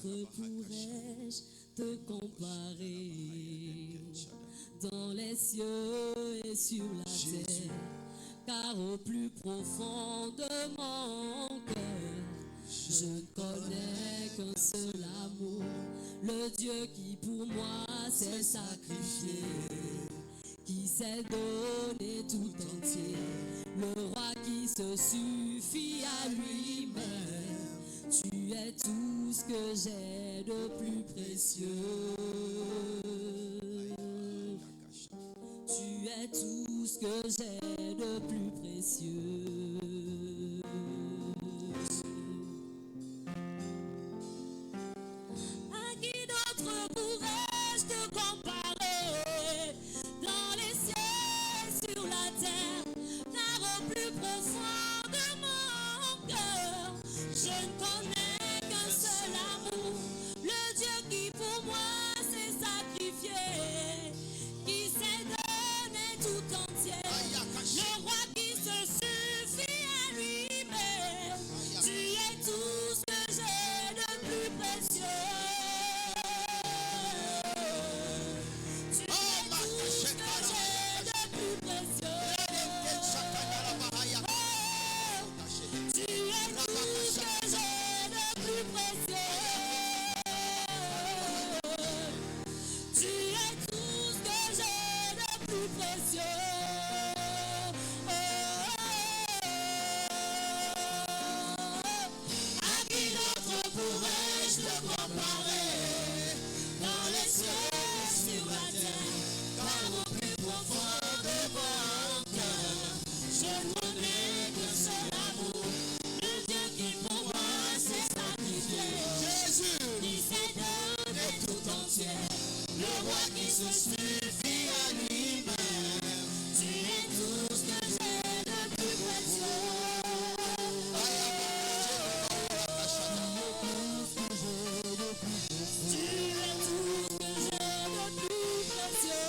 d'autre pourrais-je te comparer dans les cieux et sur la terre? Car au plus profond de mon cœur, je ne connais qu'un seul amour, le Dieu qui pour moi s'est sacrifié, qui s'est donné tout entier, le roi qui se suffit à lui-même. Tu es tout ce que j'ai de plus précieux. Tu es tout ce que j'ai de plus précieux. À qui d'autre pourrais-je te comparer dans les cieux, sur la terre? Car au plus profond de mon cœur, je ne connais qu'un seul amour, le Dieu qui pour moi s'est sacrifié, qui s'est donné tout entier, le roi qui se suffit à lui-même. Tu es tout ce que j'ai de plus précieux. Tu es tout ce que j'ai de plus précieux. Tu es tout ce que j'ai de plus précieux. Tu es tout ce que j'ai de plus précieux. À qui d'autre pourrais-je te comparer dans les cieux, sur la terre? Car au plus profond de mon cœur, je ne connais qu'un seul amour, le Dieu qui pour moi s'est sacrifié, qui s'est donné tout entier, le roi qui se suffit à lui-même. Tu es tout ce que j'ai de plus précieux. Tu es tout ce que j'ai de plus précieux.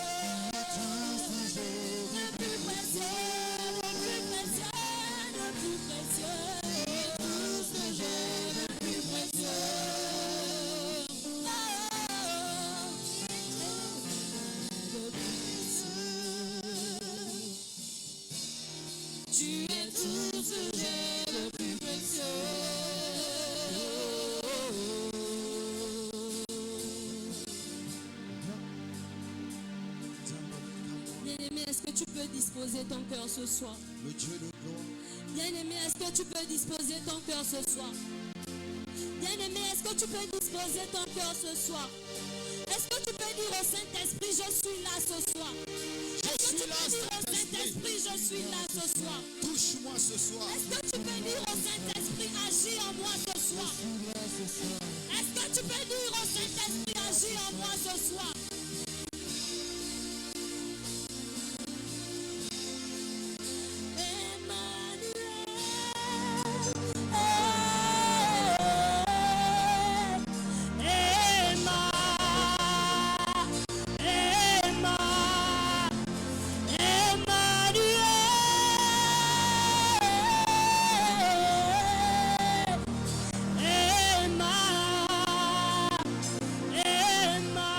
De plus précieux, de plus précieux, de plus précieux. Tout ce que j'ai de plus précieux. De plus précieux. Tu es tout ce que j'ai de plus précieux. Bien-aimé, est-ce que tu peux disposer ton cœur ce soir? Le Dieu de gloire. Bien-aimé, est-ce que tu peux disposer ton cœur ce soir? Bien-aimé, est-ce que tu peux disposer ton cœur ce soir? Est-ce que tu peux dire au Saint-Esprit, je suis là ce soir? Est-ce que tu peux dire au Saint-Esprit, je suis là ce soir? Touche-moi ce soir. Est-ce que tu peux dire au Saint-Esprit, agis en moi ce soir? Est-ce que tu peux dire au Saint-Esprit, agis en moi ce soir? Emma,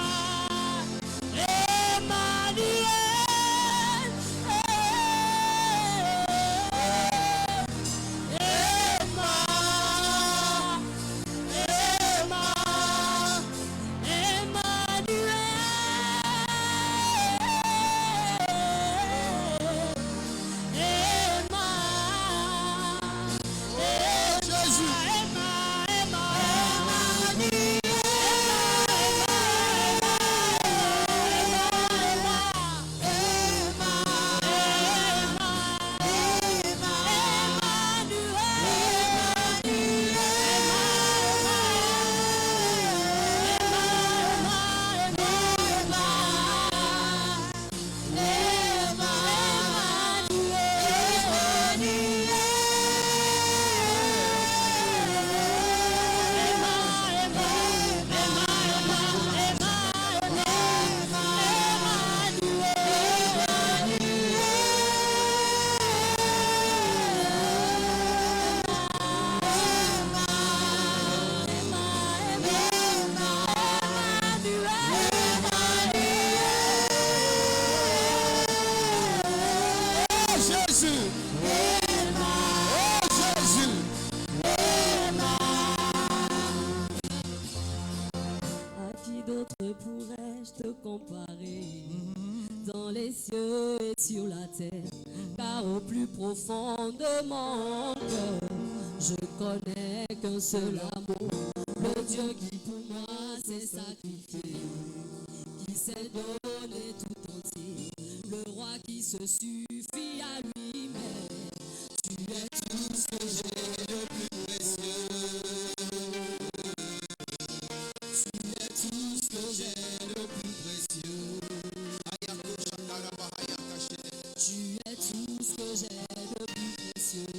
te comparer dans les cieux et sur la terre, car au plus profond de mon cœur, je connais qu'un seul amour, le Dieu qui pour moi s'est sacrifié, qui s'est donné tout entier, le roi qui se suffit à lui-même. Tu es tout ce que j'ai de plus précieux. Tu es tout ce que j'ai de plus précieux. Tu es tout ce que j'ai de plus précieux.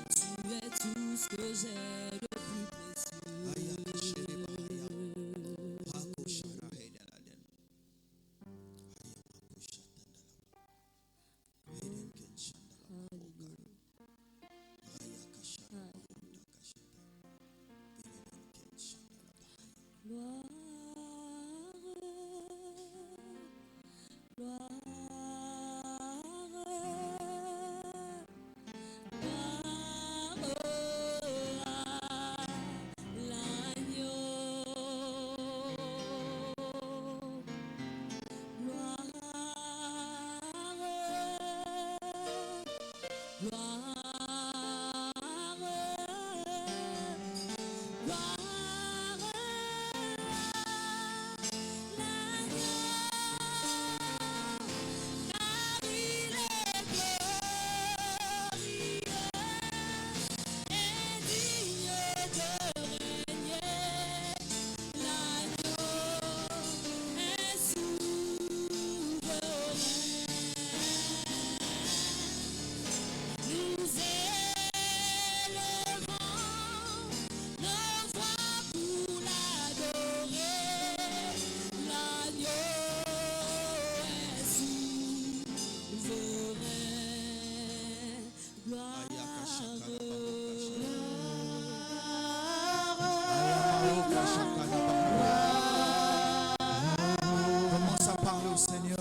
Tu es tout ce que j'ai de plus précieux. Commence à parler au Seigneur.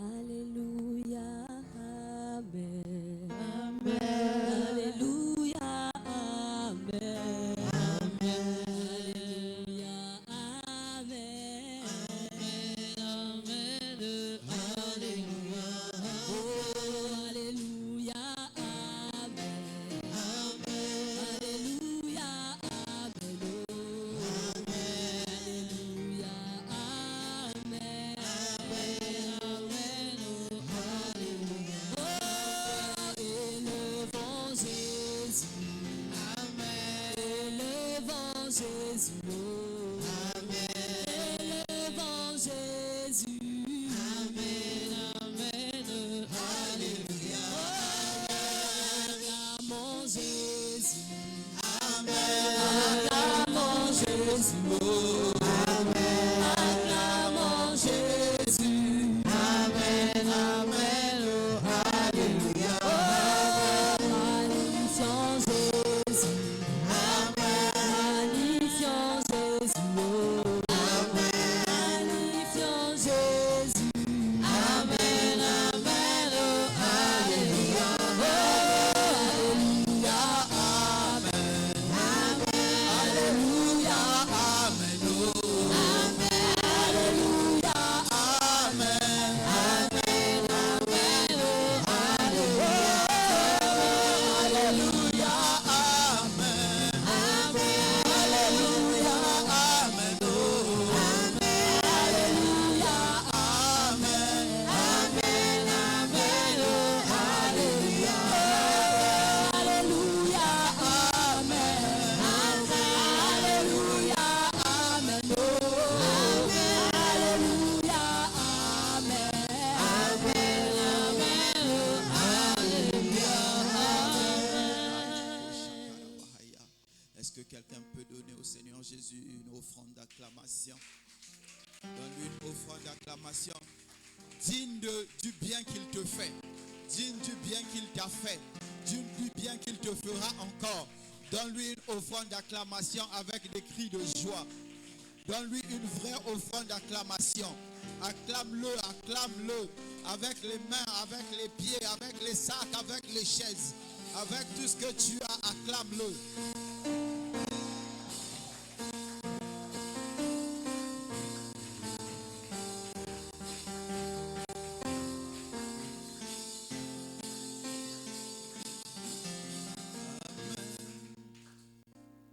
Alléluia, Amen. Alléluia, Amen. Alléluia, Amen. Alléluia. Oh, Alléluia, Amen. Alléluia, Amen. Alléluia, Amen. Élevons Jésus. Élevons Jésus. Élevons Jésus. Alléluia. Acclamons Jésus. Acclamons Jésus. Acclamons Jésus. Magnifions Jésus. Magnifions Jésus. Magnifions Jésus. Amen, amen, oh, alléluia. Oh, alléluia, amen. Alléluia, amen, oh. Alléluia, amen. Amen, amen, oh, alléluia. Alléluia, amen. Amen, alléluia, amen, oh. Alléluia, amen. Amen, amen, oh, alléluia. Alléluia, amen. Alléluia, amen, oh. Alléluia, amen. Amen, amen, oh, alléluia, amen. Est-ce que quelqu'un peut donner au Seigneur Jésus une offrande d'acclamation? Donne-lui une offrande d'acclamation. Digne du bien qu'il te fait. Digne du bien qu'il t'a fait. Digne du bien qu'il te fera encore. Donne-lui une offrande d'acclamation avec des cris de joie. Donne-lui une vraie offrande d'acclamation. Acclame-le, acclame-le. Avec les mains, avec les pieds, avec les sacs, avec les chaises. Avec tout ce que tu as, acclame-le.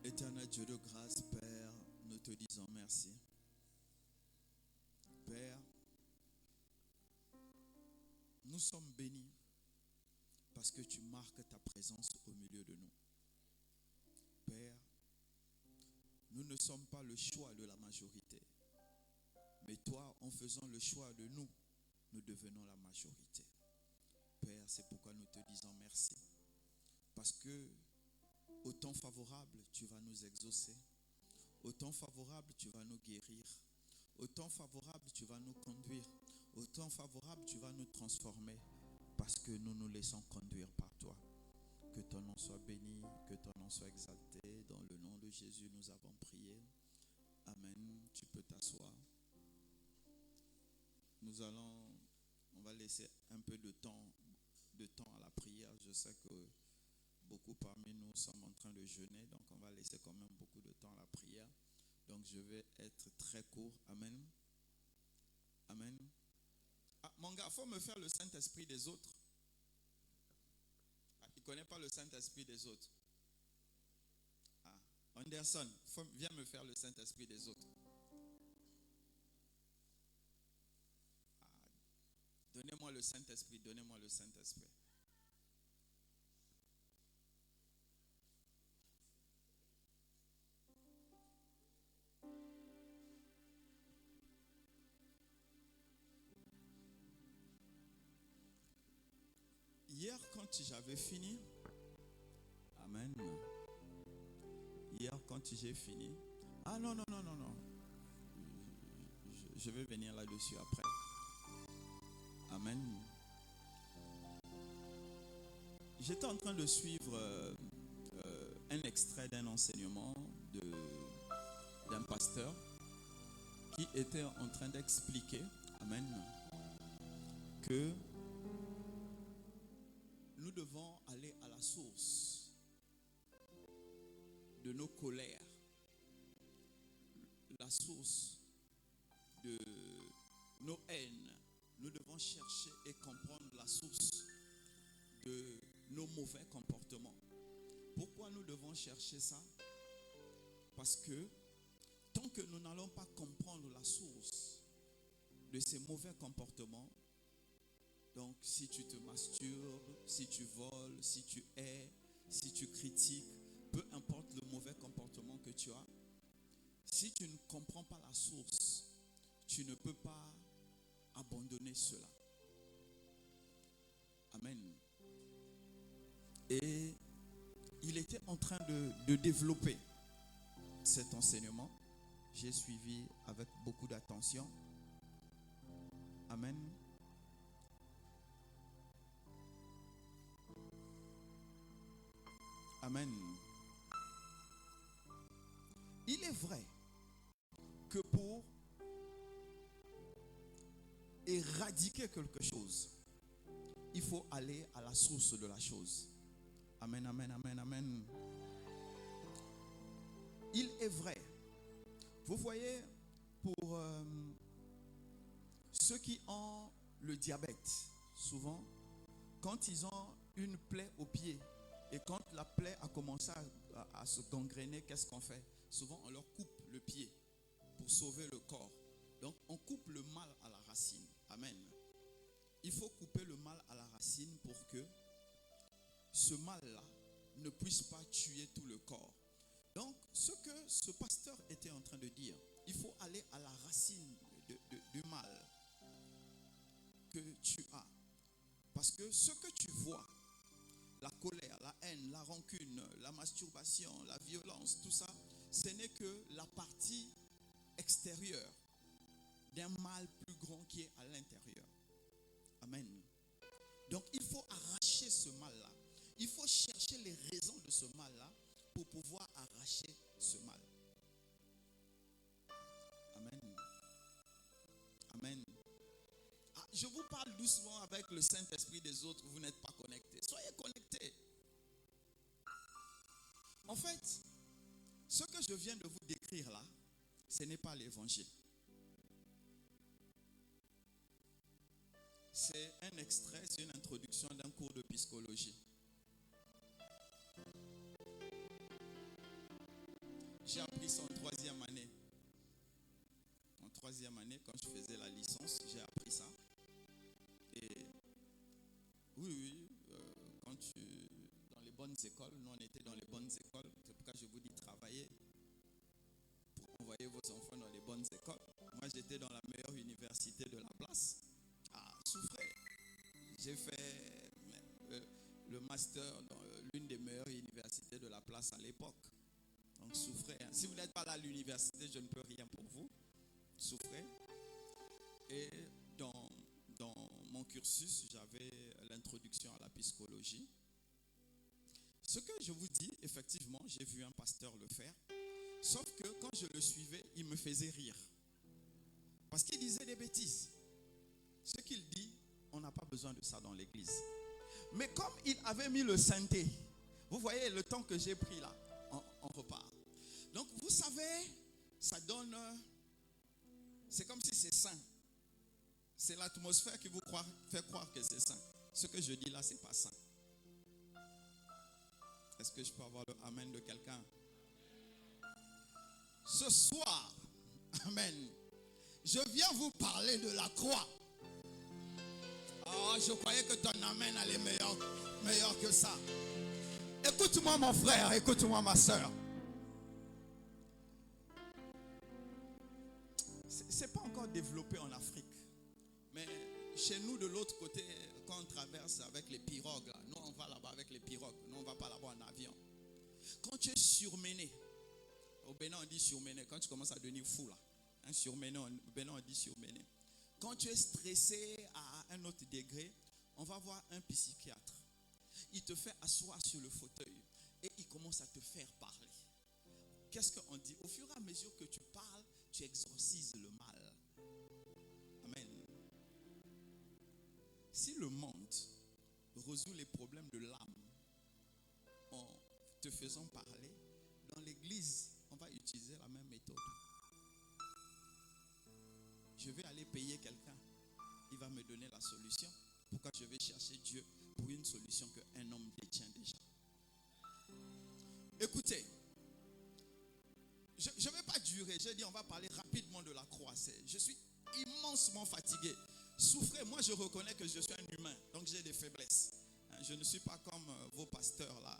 Éternel Dieu de grâce, Père, nous te disons merci. Père, nous sommes bénis parce que tu marques ta présence au milieu de nous. Père, nous ne sommes pas le choix de la majorité, mais toi, en faisant le choix de nous, nous devenons la majorité. Père, c'est pourquoi nous te disons merci. Parce que au temps favorable, tu vas nous exaucer. Au temps favorable, tu vas nous guérir. Au temps favorable, tu vas nous conduire. Au temps favorable, tu vas nous transformer. Parce que nous nous laissons conduire par toi. Que ton nom soit béni, que ton nom soit exalté. Dans le nom de Jésus, nous avons prié. Amen. Tu peux t'asseoir. On va laisser un peu de temps à la prière. Je sais que beaucoup parmi nous sommes en train de jeûner, donc on va laisser quand même beaucoup de temps à la prière. Donc je vais être très court. Amen. Amen. Ah, mon gars, il faut me faire le Saint-Esprit des autres. Ah, il ne connaît pas le Saint-Esprit des autres. Ah, Anderson, viens me faire le Saint-Esprit des autres. Ah, donnez-moi le Saint-Esprit, donnez-moi le Saint-Esprit. Hier, quand j'avais fini, amen. Hier, quand j'ai fini, non. Je vais venir là-dessus après. Amen. J'étais en train de suivre un extrait d'un enseignement d'un pasteur qui était en train d'expliquer, amen, que nous devons aller à la source de nos colères, la source de nos haines. Nous devons chercher et comprendre la source de nos mauvais comportements. Pourquoi nous devons chercher ça? Parce que tant que nous n'allons pas comprendre la source de ces mauvais comportements, donc si tu te masturbes, si tu voles, si tu hais, si tu critiques, peu importe le mauvais comportement que tu as, si tu ne comprends pas la source, tu ne peux pas abandonner cela. Amen. Et il était en train de développer cet enseignement. J'ai suivi avec beaucoup d'attention. Amen. Amen. Il est vrai que pour éradiquer quelque chose, il faut aller à la source de la chose. Amen, amen, amen, amen. Il est vrai. Vous voyez, pour ceux qui ont le diabète, souvent, quand ils ont une plaie au pied, et quand la plaie a commencé à se gangréner, qu'est-ce qu'on fait? Souvent, on leur coupe le pied pour sauver le corps. Donc, on coupe le mal à la racine. Amen. Il faut couper le mal à la racine pour que ce mal-là ne puisse pas tuer tout le corps. Donc, ce que ce pasteur était en train de dire, il faut aller à la racine du mal que tu as. Parce que ce que tu vois, la colère, la haine, la rancune, la masturbation, la violence, tout ça, ce n'est que la partie extérieure d'un mal plus grand qui est à l'intérieur. Amen. Donc, il faut arracher ce mal-là. Il faut chercher les raisons de ce mal-là pour pouvoir arracher ce mal. Amen. Amen. Ah, je vous parle doucement avec le Saint-Esprit des autres, vous n'êtes pas connectés. Soyez connectés. En fait, ce que je viens de vous décrire là, ce n'est pas l'évangile. C'est un extrait, c'est une introduction d'un cours de psychologie. J'ai appris ça en troisième année. En troisième année, quand je faisais la licence, j'ai appris ça. Et oui, quand dans les bonnes écoles, nous on était dans les bonnes écoles, c'est pourquoi je vous dis travailler pour envoyer vos enfants dans les bonnes écoles. Moi j'étais dans la meilleure université de la place. Ah, souffrez. J'ai fait le master dans l'une des meilleures universités de la place à l'époque. Donc souffrez. Hein. Si vous n'êtes pas là à l'université, je ne peux rien pour vous. Souffrez. Et dans mon cursus, j'avais l'introduction à la psychologie. Ce que je vous dis, effectivement, j'ai vu un pasteur le faire. Sauf que quand je le suivais, il me faisait rire. Parce qu'il disait des bêtises. Ce qu'il dit, on n'a pas besoin de ça dans l'église. Mais comme il avait mis le synthé, vous voyez le temps que j'ai pris là, on repart. Donc vous savez, ça donne, c'est comme si c'est sain. C'est l'atmosphère qui vous fait croire que c'est sain. Ce que je dis là, c'est pas sain. Est-ce que je peux avoir le amen de quelqu'un? Ce soir, amen, je viens vous parler de la croix. Oh, je croyais que ton amen allait meilleur que ça. Écoute-moi mon frère, écoute-moi ma soeur. C'est pas encore développé en Afrique. Mais chez nous, de l'autre côté, quand on traverse avec les pirogues, là, nous on va là-bas avec les pirogues. Nous on va pas là-bas en avion. Quand tu es surmené, au Bénin on dit surmené, quand tu commences à devenir fou là. Hein, surmené, au Bénin on dit surmené. Quand tu es stressé à un autre degré, on va voir un psychiatre. Il te fait asseoir sur le fauteuil et il commence à te faire parler. Qu'est-ce qu'on dit? Au fur et à mesure que tu parles, tu exorcises le mal. Amen. Si le monde résout les problèmes de l'âme en te faisant parler, dans l'église, on va utiliser la même méthode. Je vais aller payer quelqu'un, il va me donner la solution. Pourquoi je vais chercher Dieu pour une solution qu'un homme détient déjà? Écoutez, je ne vais pas durer. J'ai dit on va parler rapidement de la croix. Je suis immensement fatigué. Souffrez, moi je reconnais que je suis un humain, donc j'ai des faiblesses. Je ne suis pas comme vos pasteurs là,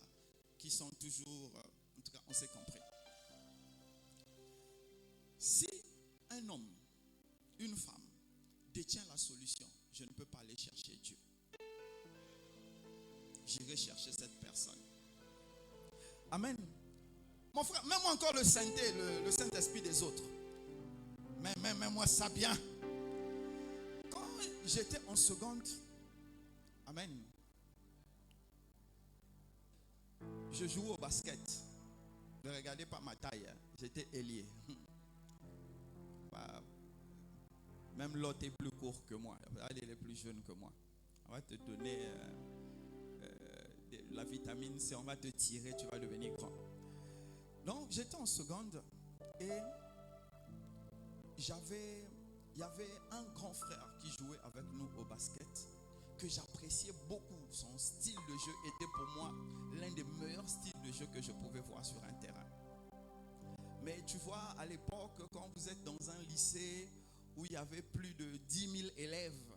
qui sont toujours, en tout cas on s'est compris. Si un homme, une femme détient la solution, je ne peux pas aller chercher Dieu. J'irai chercher cette personne. Amen. Mon frère, mets-moi encore le Saint-Esprit des autres. Mets-moi ça bien. Quand j'étais en seconde, amen, je jouais au basket. Ne regardez pas ma taille, hein. J'étais ailier. Même l'autre est plus court que moi. Elle est plus jeune que moi. On va te donner la vitamine C, on va te tirer, tu vas devenir grand. Donc j'étais en seconde et il y avait un grand frère qui jouait avec nous au basket que j'appréciais beaucoup. Son style de jeu était pour moi l'un des meilleurs styles de jeu que je pouvais voir sur un terrain. Mais tu vois, à l'époque, quand vous êtes dans un lycée où il y avait plus de 10 000 élèves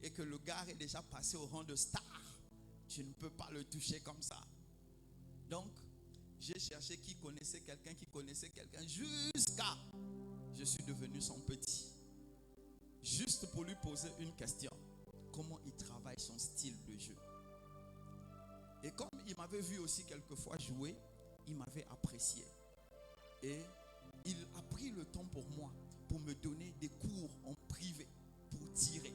et que le gars est déjà passé au rang de star, tu ne peux pas le toucher comme ça. Donc, j'ai cherché qui connaissait quelqu'un jusqu'à je suis devenu son petit. Juste pour lui poser une question. Comment il travaille son style de jeu. Et comme il m'avait vu aussi quelquefois jouer, il m'avait apprécié. Et il a pris le temps pour moi, pour me donner des cours en privé, pour tirer.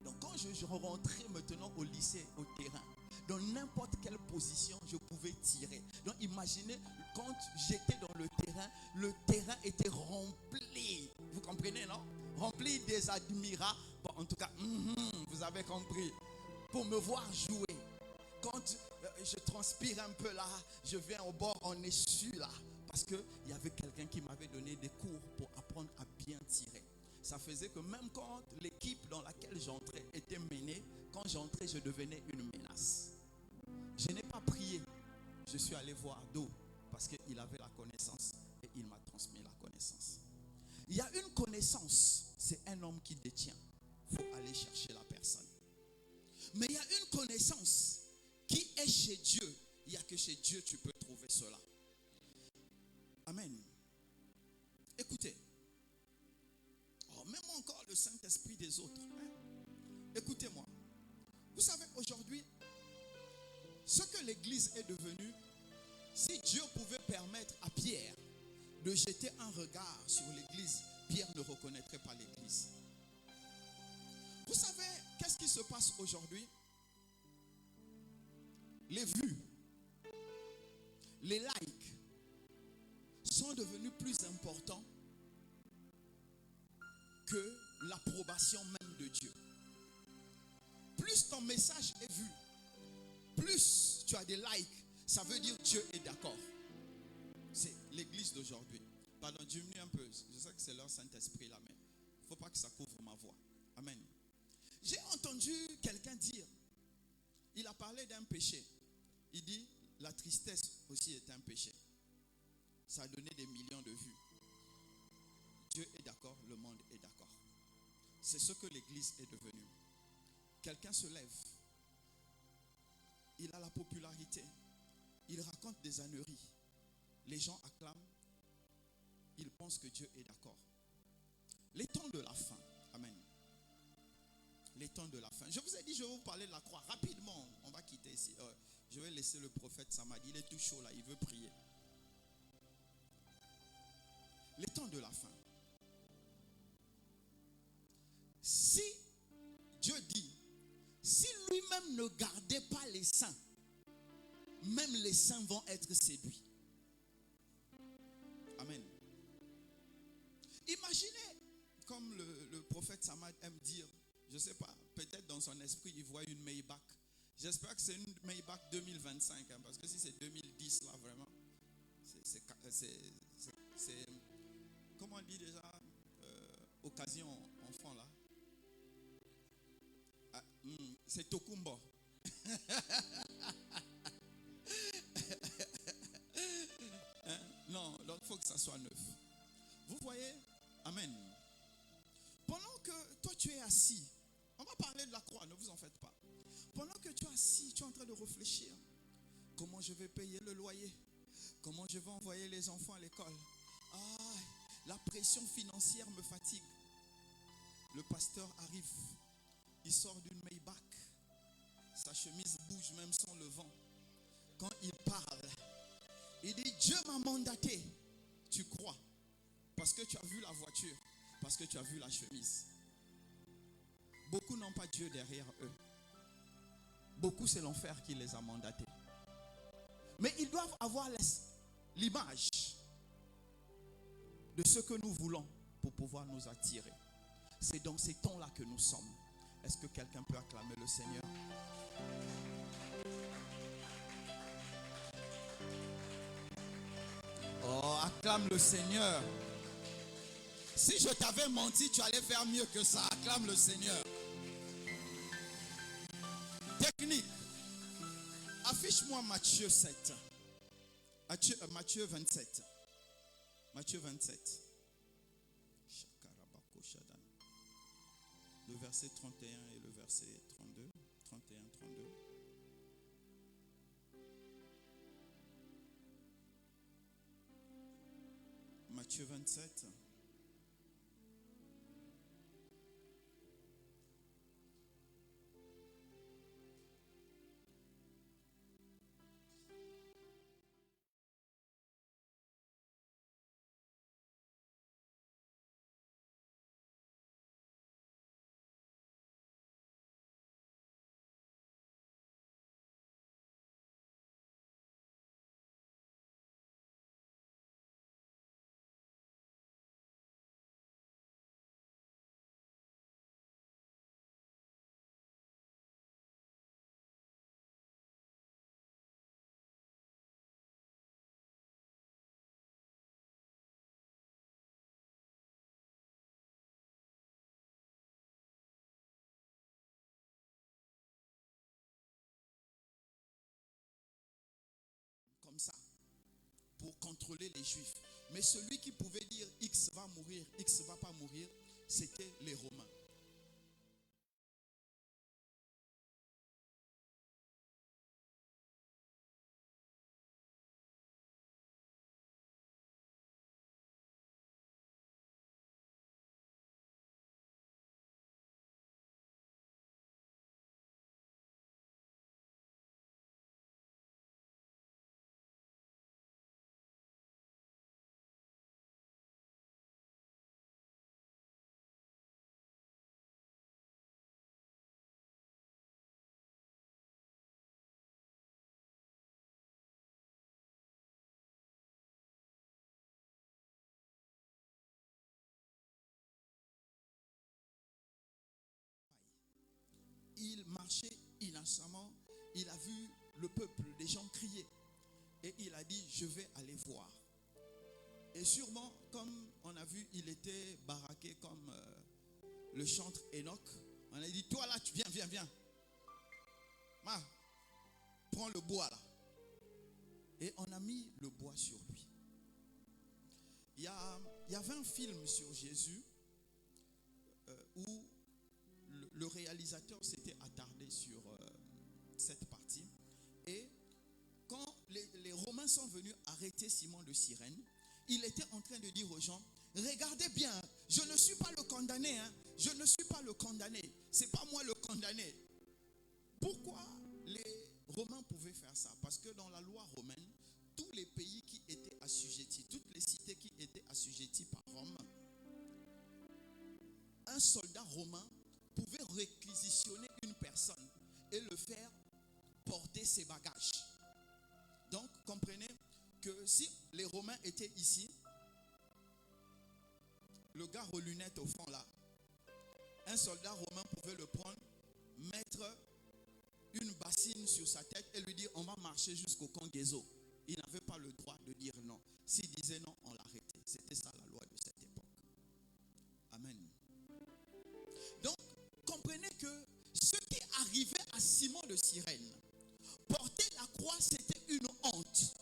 Donc quand je rentrais maintenant au lycée, au terrain, dans n'importe quelle position, je pouvais tirer. Donc imaginez, quand j'étais dans le terrain était rempli. Vous comprenez, non? Rempli des admirats. Bon, en tout cas, vous avez compris. Pour me voir jouer. Quand je transpire un peu là, je viens au bord, on essuie là. Parce qu'il y avait quelqu'un qui m'avait donné des cours pour apprendre à bien tirer. Ça faisait que même quand l'équipe dans laquelle j'entrais était menée, quand j'entrais, je devenais une menace. Je n'ai pas prié. Je suis allé voir d'eau parce qu'il avait la connaissance et il m'a transmis la connaissance. Il y a une connaissance, c'est un homme qui détient. Il faut aller chercher la personne. Mais il y a une connaissance qui est chez Dieu. Il n'y a que chez Dieu tu peux trouver cela. Amen. Écoutez. Oh, même encore le Saint-Esprit des autres. Écoutez-moi. Vous savez, aujourd'hui, ce que l'Église est devenue, si Dieu pouvait permettre à Pierre de jeter un regard sur l'Église, Pierre ne reconnaîtrait pas l'Église. Vous savez, qu'est-ce qui se passe aujourd'hui? Les vues, les likes sont devenus plus importants que l'approbation même de Dieu. Plus ton message est vu, plus tu as des likes, ça veut dire Dieu est d'accord. C'est l'église d'aujourd'hui. Pardon, diminue un peu. Je sais que c'est leur Saint-Esprit là, mais il ne faut pas que ça couvre ma voix. Amen. J'ai entendu quelqu'un dire, il a parlé d'un péché. Il dit, la tristesse aussi est un péché. Ça a donné des millions de vues. Dieu est d'accord, le monde est d'accord. C'est ce que l'église est devenue. Quelqu'un se lève. Il a la popularité. Il raconte des âneries. Les gens acclament. Ils pensent que Dieu est d'accord. Les temps de la fin. Amen. Les temps de la fin. Je vous ai dit, je vais vous parler de la croix. Rapidement, on va quitter ici. Je vais laisser le prophète Samadi. Il est tout chaud là, il veut prier. Les temps de la fin. Si Dieu dit, si lui-même ne gardait pas les saints, même les saints vont être séduits. Amen. Imaginez, comme le prophète Samad aime dire, Je ne sais pas, peut-être dans son esprit, il voit une Maybach. J'espère que c'est une Maybach 2025, hein, parce que si c'est 2010, là, vraiment, c'est comment on dit déjà, occasion enfant, là. Ah, c'est Tokumbo. Hein? Non, donc il faut que ça soit neuf. Vous voyez? Amen. Pendant que toi tu es assis, on va parler de la croix, ne vous en faites pas. Pendant que tu es assis, tu es en train de réfléchir. Comment je vais payer le loyer? Comment je vais envoyer les enfants à l'école? Ah, la pression financière me fatigue. Le pasteur arrive, il sort d'une Maybach. Sa chemise bouge même sans le vent. Quand il parle, il dit, Dieu m'a mandaté. Tu crois? Parce que tu as vu la voiture, parce que tu as vu la chemise. Beaucoup n'ont pas Dieu derrière eux. Beaucoup, c'est l'enfer qui les a mandatés. Mais ils doivent avoir l'image de ce que nous voulons pour pouvoir nous attirer. C'est dans ces temps-là que nous sommes. Est-ce que quelqu'un peut acclamer le Seigneur? Oh, acclame le Seigneur. Si je t'avais menti, tu allais faire mieux que ça. Acclame le Seigneur. Technique. Affiche-moi Matthieu 7. Matthieu 27. Matthieu 27. Le verset 31 et le verset 32. 31, 32. Matthieu 27. Comme ça, pour contrôler les Juifs. Mais celui qui pouvait dire X va mourir, X va pas mourir, c'était les Romains. Il marchait innocemment, il a vu le peuple, les gens crier. Et il a dit, je vais aller voir. Et sûrement, comme on a vu, il était baraqué comme le chantre Enoch. On a dit, toi là, tu viens. Prends le bois là. Et on a mis le bois sur lui. Il y avait un film sur Jésus où le réalisateur s'était attardé sur cette partie. Et quand les Romains sont venus arrêter Simon de Cyrène, il était en train de dire aux gens, regardez bien, je ne suis pas le condamné, hein, je ne suis pas le condamné, c'est pas moi le condamné. Pourquoi les Romains pouvaient faire ça? Parce que dans la loi romaine, tous les pays qui étaient assujettis, toutes les cités qui étaient assujetties par Rome, un soldat romain pouvait réquisitionner une personne et le faire porter ses bagages. Donc, comprenez que si les Romains étaient ici, le gars aux lunettes au fond là, un soldat romain pouvait le prendre, mettre une bassine sur sa tête et lui dire on va marcher jusqu'au camp Guézo. Il n'avait pas le droit de dire non. S'il disait non, on l'arrêtait. C'était ça la loi de cette époque. Amen. Donc, comprenez que ce qui arrivait à Simon de Cyrène, porter la croix, c'était une honte.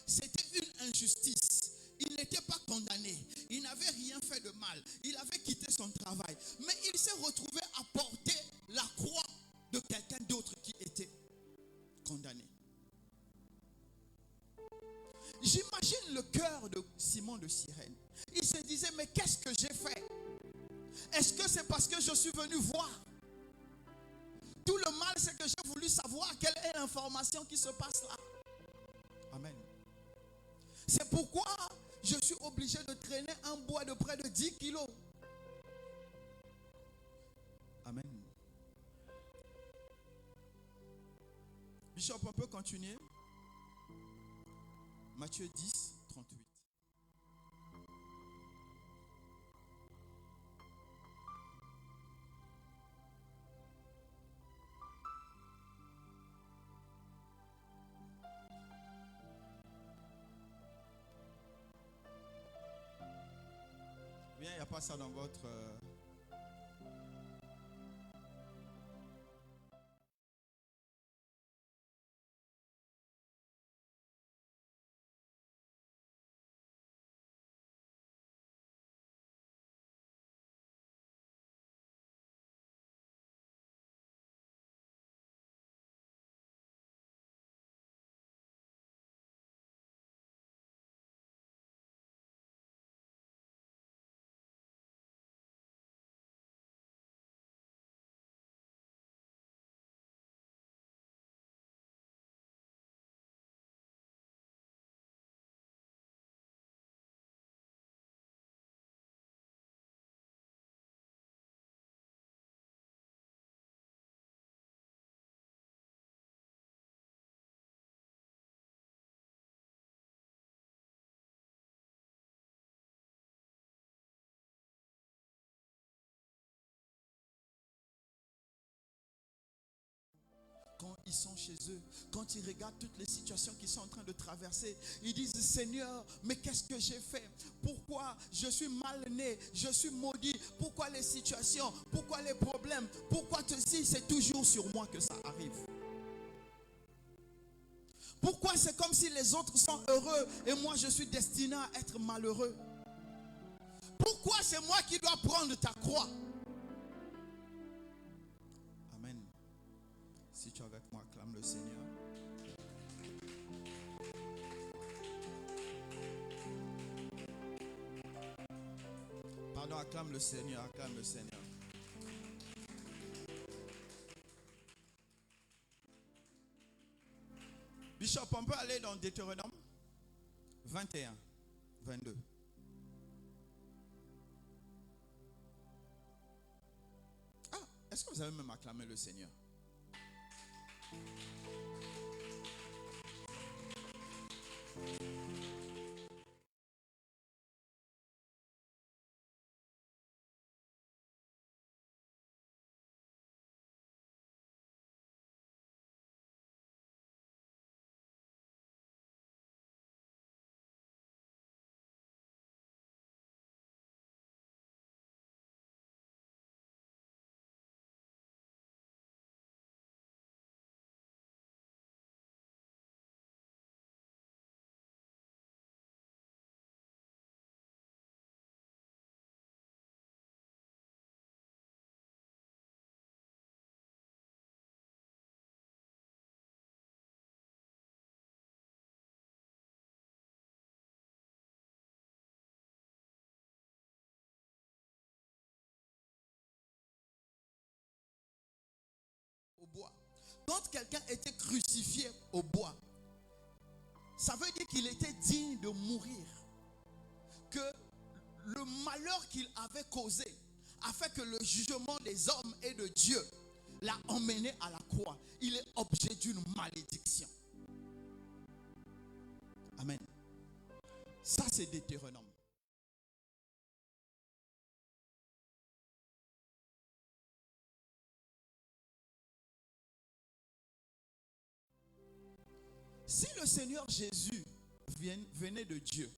C'était une injustice. Il n'était pas condamné. Il n'avait rien fait de mal. Il avait quitté son travail. Mais il s'est retrouvé à porter la croix de quelqu'un d'autre qui était condamné. J'imagine le cœur de Simon de Cyrène. Il se disait, mais qu'est-ce que j'ai fait? Est-ce que c'est parce que je suis venu voir? Tout le mal, c'est que j'ai voulu savoir quelle est l'information qui se passe là. Amen. C'est pourquoi je suis obligé de traîner un bois de près de 10 kilos. Amen. Bishop, on peut continuer? Matthieu 10, 38. Bien, il n'y a pas ça dans votre... Quand ils sont chez eux, quand ils regardent toutes les situations qu'ils sont en train de traverser, ils disent, Seigneur, mais qu'est-ce que j'ai fait? Pourquoi je suis mal né? Je suis maudit. Pourquoi les situations? Pourquoi les problèmes? Pourquoi ceci? C'est toujours sur moi que ça arrive. Pourquoi c'est comme si les autres sont heureux et moi je suis destiné à être malheureux? Pourquoi c'est moi qui dois prendre ta croix? Amen. Si tu es avec moi, acclame le Seigneur. Pardon, acclame le Seigneur, acclame le Seigneur. Bishop, on peut aller dans Deutéronome 21, 22. Ah, est-ce que vous avez même acclamé le Seigneur? Au bois. Quand quelqu'un était crucifié au bois, ça veut dire qu'il était digne de mourir. Que le malheur qu'il avait causé a fait que le jugement des hommes et de Dieu l'a emmené à la croix. Il est objet d'une malédiction. Amen. Ça, c'est Deutéronome. Si le Seigneur Jésus venait de Dieu,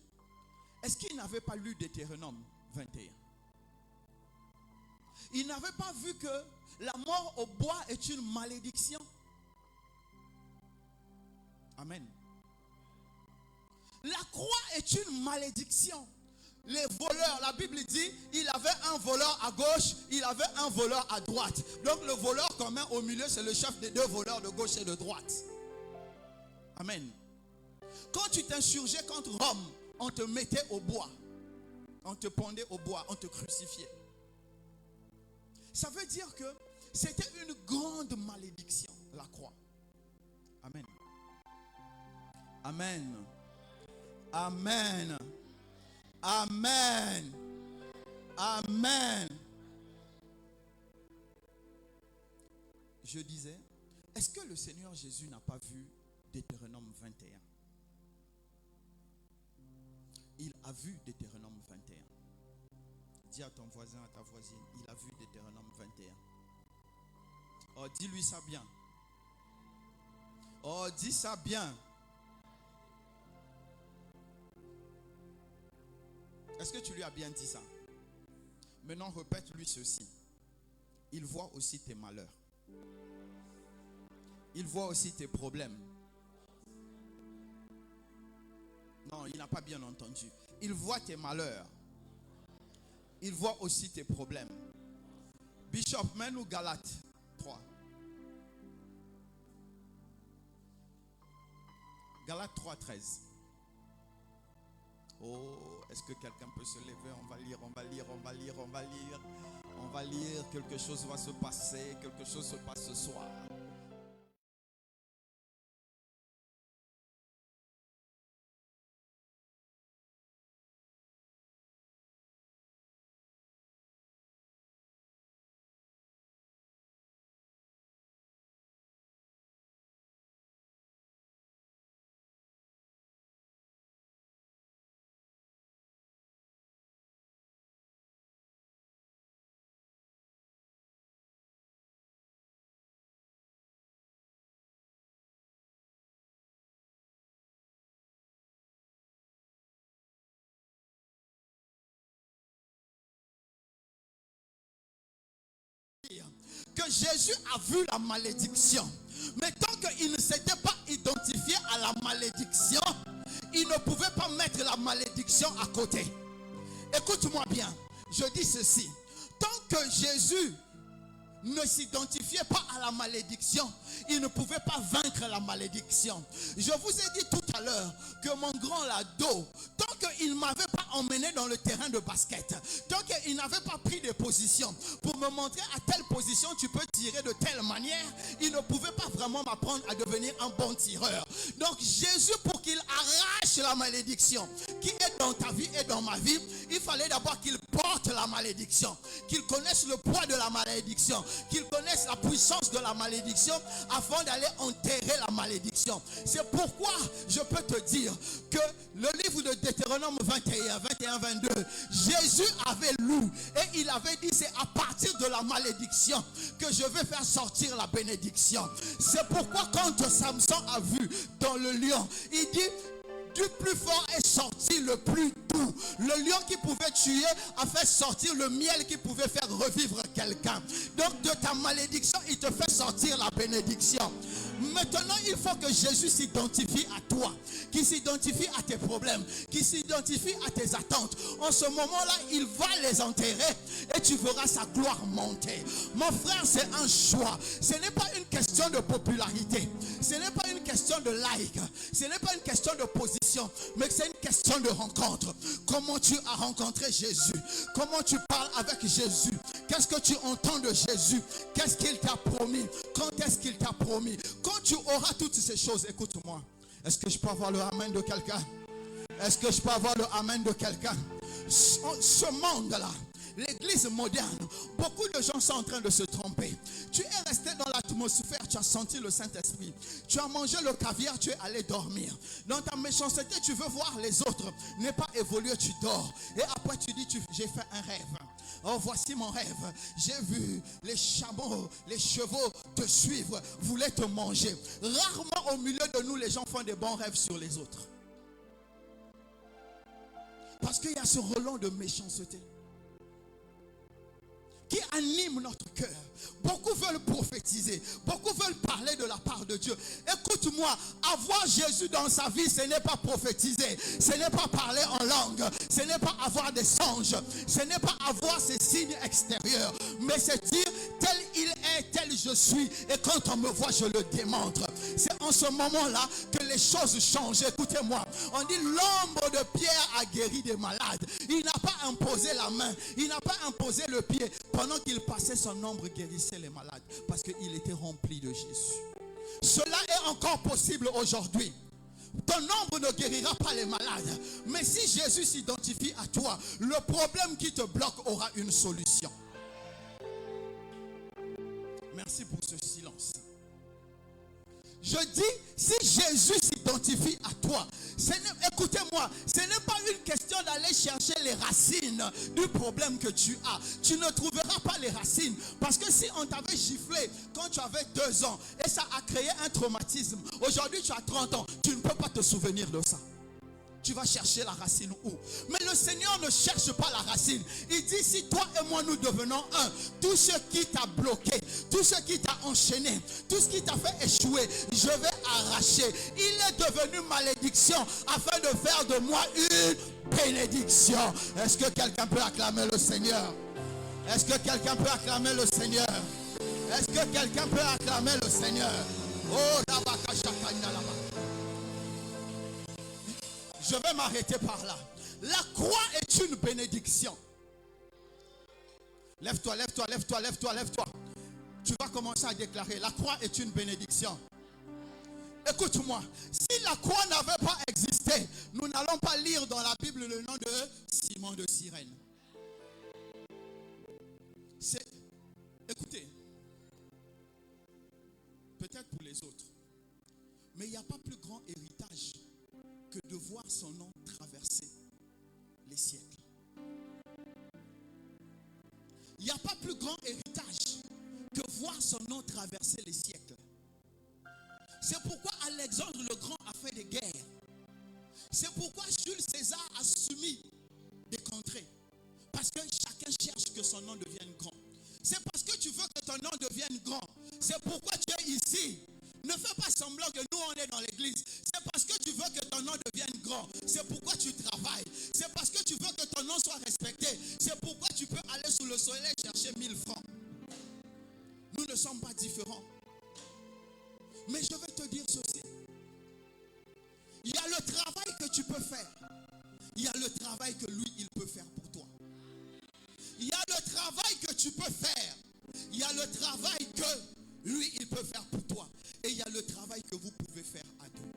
est-ce qu'il n'avait pas lu Deutéronome 21? Il n'avait pas vu que la mort au bois est une malédiction. Amen. La croix est une malédiction. Les voleurs, la Bible dit, il avait un voleur à gauche, il avait un voleur à droite. Donc le voleur qu'on met au milieu, c'est le chef des deux voleurs de gauche et de droite. Amen. Quand tu t'insurgeais contre Rome, on te mettait au bois. On te pendait au bois, on te crucifiait. Ça veut dire que c'était une grande malédiction, la croix. Amen. Amen. Amen. Amen. Amen. Je disais, est-ce que le Seigneur Jésus n'a pas vu Deutéronome 21? Il a vu Deutéronome 21. Dis à ton voisin, à ta voisine, il a vu Deutéronome 21. Oh, dis-lui ça bien. Oh, dis ça bien. Est-ce que tu lui as bien dit ça? Maintenant, répète-lui ceci. Il voit aussi tes malheurs. Il voit aussi tes problèmes. Non, il n'a pas bien entendu. Il voit tes malheurs. Il voit aussi tes problèmes. Bishop, mets-nous Galates 3. Galates 3, 13. Oh, est-ce que quelqu'un peut se lever? On va lire, on va lire, on va lire, on va lire. On va lire, quelque chose va se passer, quelque chose se passe ce soir. Que Jésus a vu la malédiction, mais tant qu'il ne s'était pas identifié à la malédiction, il ne pouvait pas mettre la malédiction à côté. Écoute-moi bien, je dis ceci: tant que Jésus ne s'identifiait pas à la malédiction, il ne pouvait pas vaincre la malédiction. Je vous ai dit tout à l'heure que mon grand Lado, tant qu'il ne m'avait pas emmené dans le terrain de basket, tant qu'il n'avait pas pris de position pour me montrer à telle position tu peux tirer de telle manière, il ne pouvait pas vraiment m'apprendre à devenir un bon tireur. Donc Jésus, pour qu'il arrache la malédiction qui est dans ta vie et dans ma vie, il fallait d'abord qu'il porte la malédiction, qu'il connaisse le poids de la malédiction, qu'il connaisse la puissance de la malédiction avant d'aller enterrer la malédiction. C'est pourquoi je peux te dire que le livre de Deutéronome 21-22, Jésus avait lu et il avait dit: c'est à partir de la malédiction que je vais faire sortir la bénédiction. C'est pourquoi quand Samson a vu dans le lion, il dit: du plus fort est sorti le plus doux. Le lion qui pouvait tuer a fait sortir le miel qui pouvait faire revivre quelqu'un. Donc de ta malédiction, il te fait sortir la bénédiction. Maintenant, il faut que Jésus s'identifie à toi, qu'il s'identifie à tes problèmes, qu'il s'identifie à tes attentes. En ce moment-là, il va les enterrer et tu verras sa gloire monter. Mon frère, c'est un choix. Ce n'est pas une question de popularité. Ce n'est pas une question de like. Ce n'est pas une question de position, mais c'est une question de rencontre. Comment tu as rencontré Jésus? Comment tu parles avec Jésus? Qu'est-ce que tu entends de Jésus? Qu'est-ce qu'il t'a promis? Quand est-ce qu'il t'a promis? Quand tu auras toutes ces choses, écoute-moi. Est-ce que je peux avoir le amen de quelqu'un? Est-ce que je peux avoir le amen de quelqu'un? Ce monde-là, l'église moderne, beaucoup de gens sont en train de se tromper. Tu es resté dans l'atmosphère, tu as senti le Saint-Esprit. Tu as mangé le caviar, tu es allé dormir. Dans ta méchanceté, tu veux voir les autres ne pas évoluer, tu dors. Et après tu dis, j'ai fait un rêve. Oh, voici mon rêve. J'ai vu les chameaux, les chevaux te suivre, voulaient te manger. Rarement au milieu de nous, les gens font des bons rêves sur les autres. Parce qu'il y a ce relent de méchanceté qui anime notre cœur. Beaucoup veulent prophétiser. Beaucoup veulent parler de la part de Dieu. Écoute-moi, avoir Jésus dans sa vie, ce n'est pas prophétiser. Ce n'est pas parler en langue. Ce n'est pas avoir des songes. Ce n'est pas avoir ces signes extérieurs. Mais c'est dire, tel il est, tel je suis. Et quand on me voit, je le démontre. C'est en ce moment-là que les choses changent. Écoutez-moi. On dit l'ombre de Pierre a guéri des malades. Il n'a pas imposé la main. Il n'a pas imposé le pied. Pendant qu'il passait, son ombre guérissait les malades. Parce qu'il était rempli de Jésus. Cela est encore possible aujourd'hui. Ton ombre ne guérira pas les malades. Mais si Jésus s'identifie à toi, le problème qui te bloque aura une solution. Merci pour ce silence. Je dis, si Jésus s'identifie à toi, écoutez-moi, ce n'est pas une question d'aller chercher les racines du problème que tu as. Tu ne trouveras pas les racines. Parce que si on t'avait giflé quand tu avais 2 ans et ça a créé un traumatisme, aujourd'hui tu as 30 ans, tu ne peux pas te souvenir de ça. Tu vas chercher la racine où? Mais le Seigneur ne cherche pas la racine. Il dit, si toi et moi nous devenons un, tout ce qui t'a bloqué, tout ce qui t'a enchaîné, tout ce qui t'a fait échouer, je vais arracher. Il est devenu malédiction afin de faire de moi une bénédiction. Est-ce que quelqu'un peut acclamer le Seigneur? Est-ce que quelqu'un peut acclamer le Seigneur? Est-ce que quelqu'un peut acclamer le Seigneur? Oh, là-bas. Je vais m'arrêter par là. La croix est une bénédiction. Lève-toi, lève-toi, lève-toi, lève-toi, lève-toi. Tu vas commencer à déclarer, la croix est une bénédiction. Écoute-moi, si la croix n'avait pas existé, nous n'allons pas lire dans la Bible le nom de Simon de Cyrène. Écoutez, peut-être pour les autres, mais il n'y a pas plus grand héritage que de voir son nom traverser les siècles. Il n'y a pas plus grand héritage que voir son nom traverser les siècles. C'est pourquoi Alexandre le Grand a fait des guerres. C'est pourquoi Jules César a soumis des contrées. Parce que chacun cherche que son nom devienne grand. C'est parce que tu veux que ton nom devienne grand. C'est pourquoi tu es ici. Ne fais pas semblant que nous on est dans l'église. C'est parce que tu veux que ton nom devienne grand. C'est pourquoi tu travailles. C'est parce que tu veux que ton nom soit respecté. C'est pourquoi tu peux aller sous le soleil chercher 1000 francs. Nous ne sommes pas différents. Mais je vais te dire ceci. Il y a le travail que tu peux faire. Il y a le travail que lui, il peut faire pour toi. Il y a le travail que tu peux faire. Il y a le travail que lui, il peut faire pour toi. Et il y a le travail que vous pouvez faire à deux.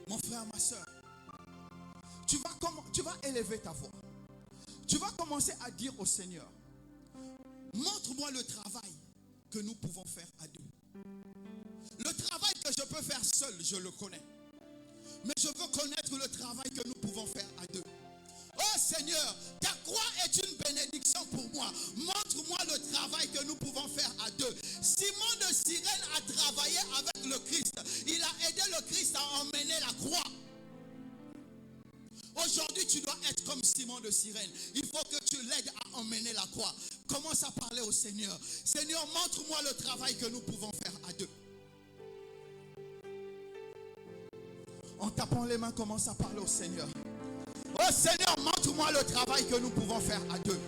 Mon frère, ma soeur, tu vas élever ta voix. Tu vas commencer à dire au Seigneur, montre-moi le travail que nous pouvons faire à deux. Le travail que je peux faire seul, je le connais. Mais je veux connaître le travail que nous pouvons faire à deux. Oh Seigneur, ta croix est une bénédiction pour moi. Montre-moi le travail que nous pouvons faire à deux. Simon de Cyrène a travaillé avec le Christ. Il a aidé le Christ à emmener la croix. Aujourd'hui, tu dois être comme Simon de Cyrène. Il faut que tu l'aides à emmener la croix. Commence à parler au Seigneur. Seigneur, montre-moi le travail que nous pouvons faire à deux. En tapant les mains, commence à parler au Seigneur. Oh Seigneur, montre-moi le travail que nous pouvons faire à deux.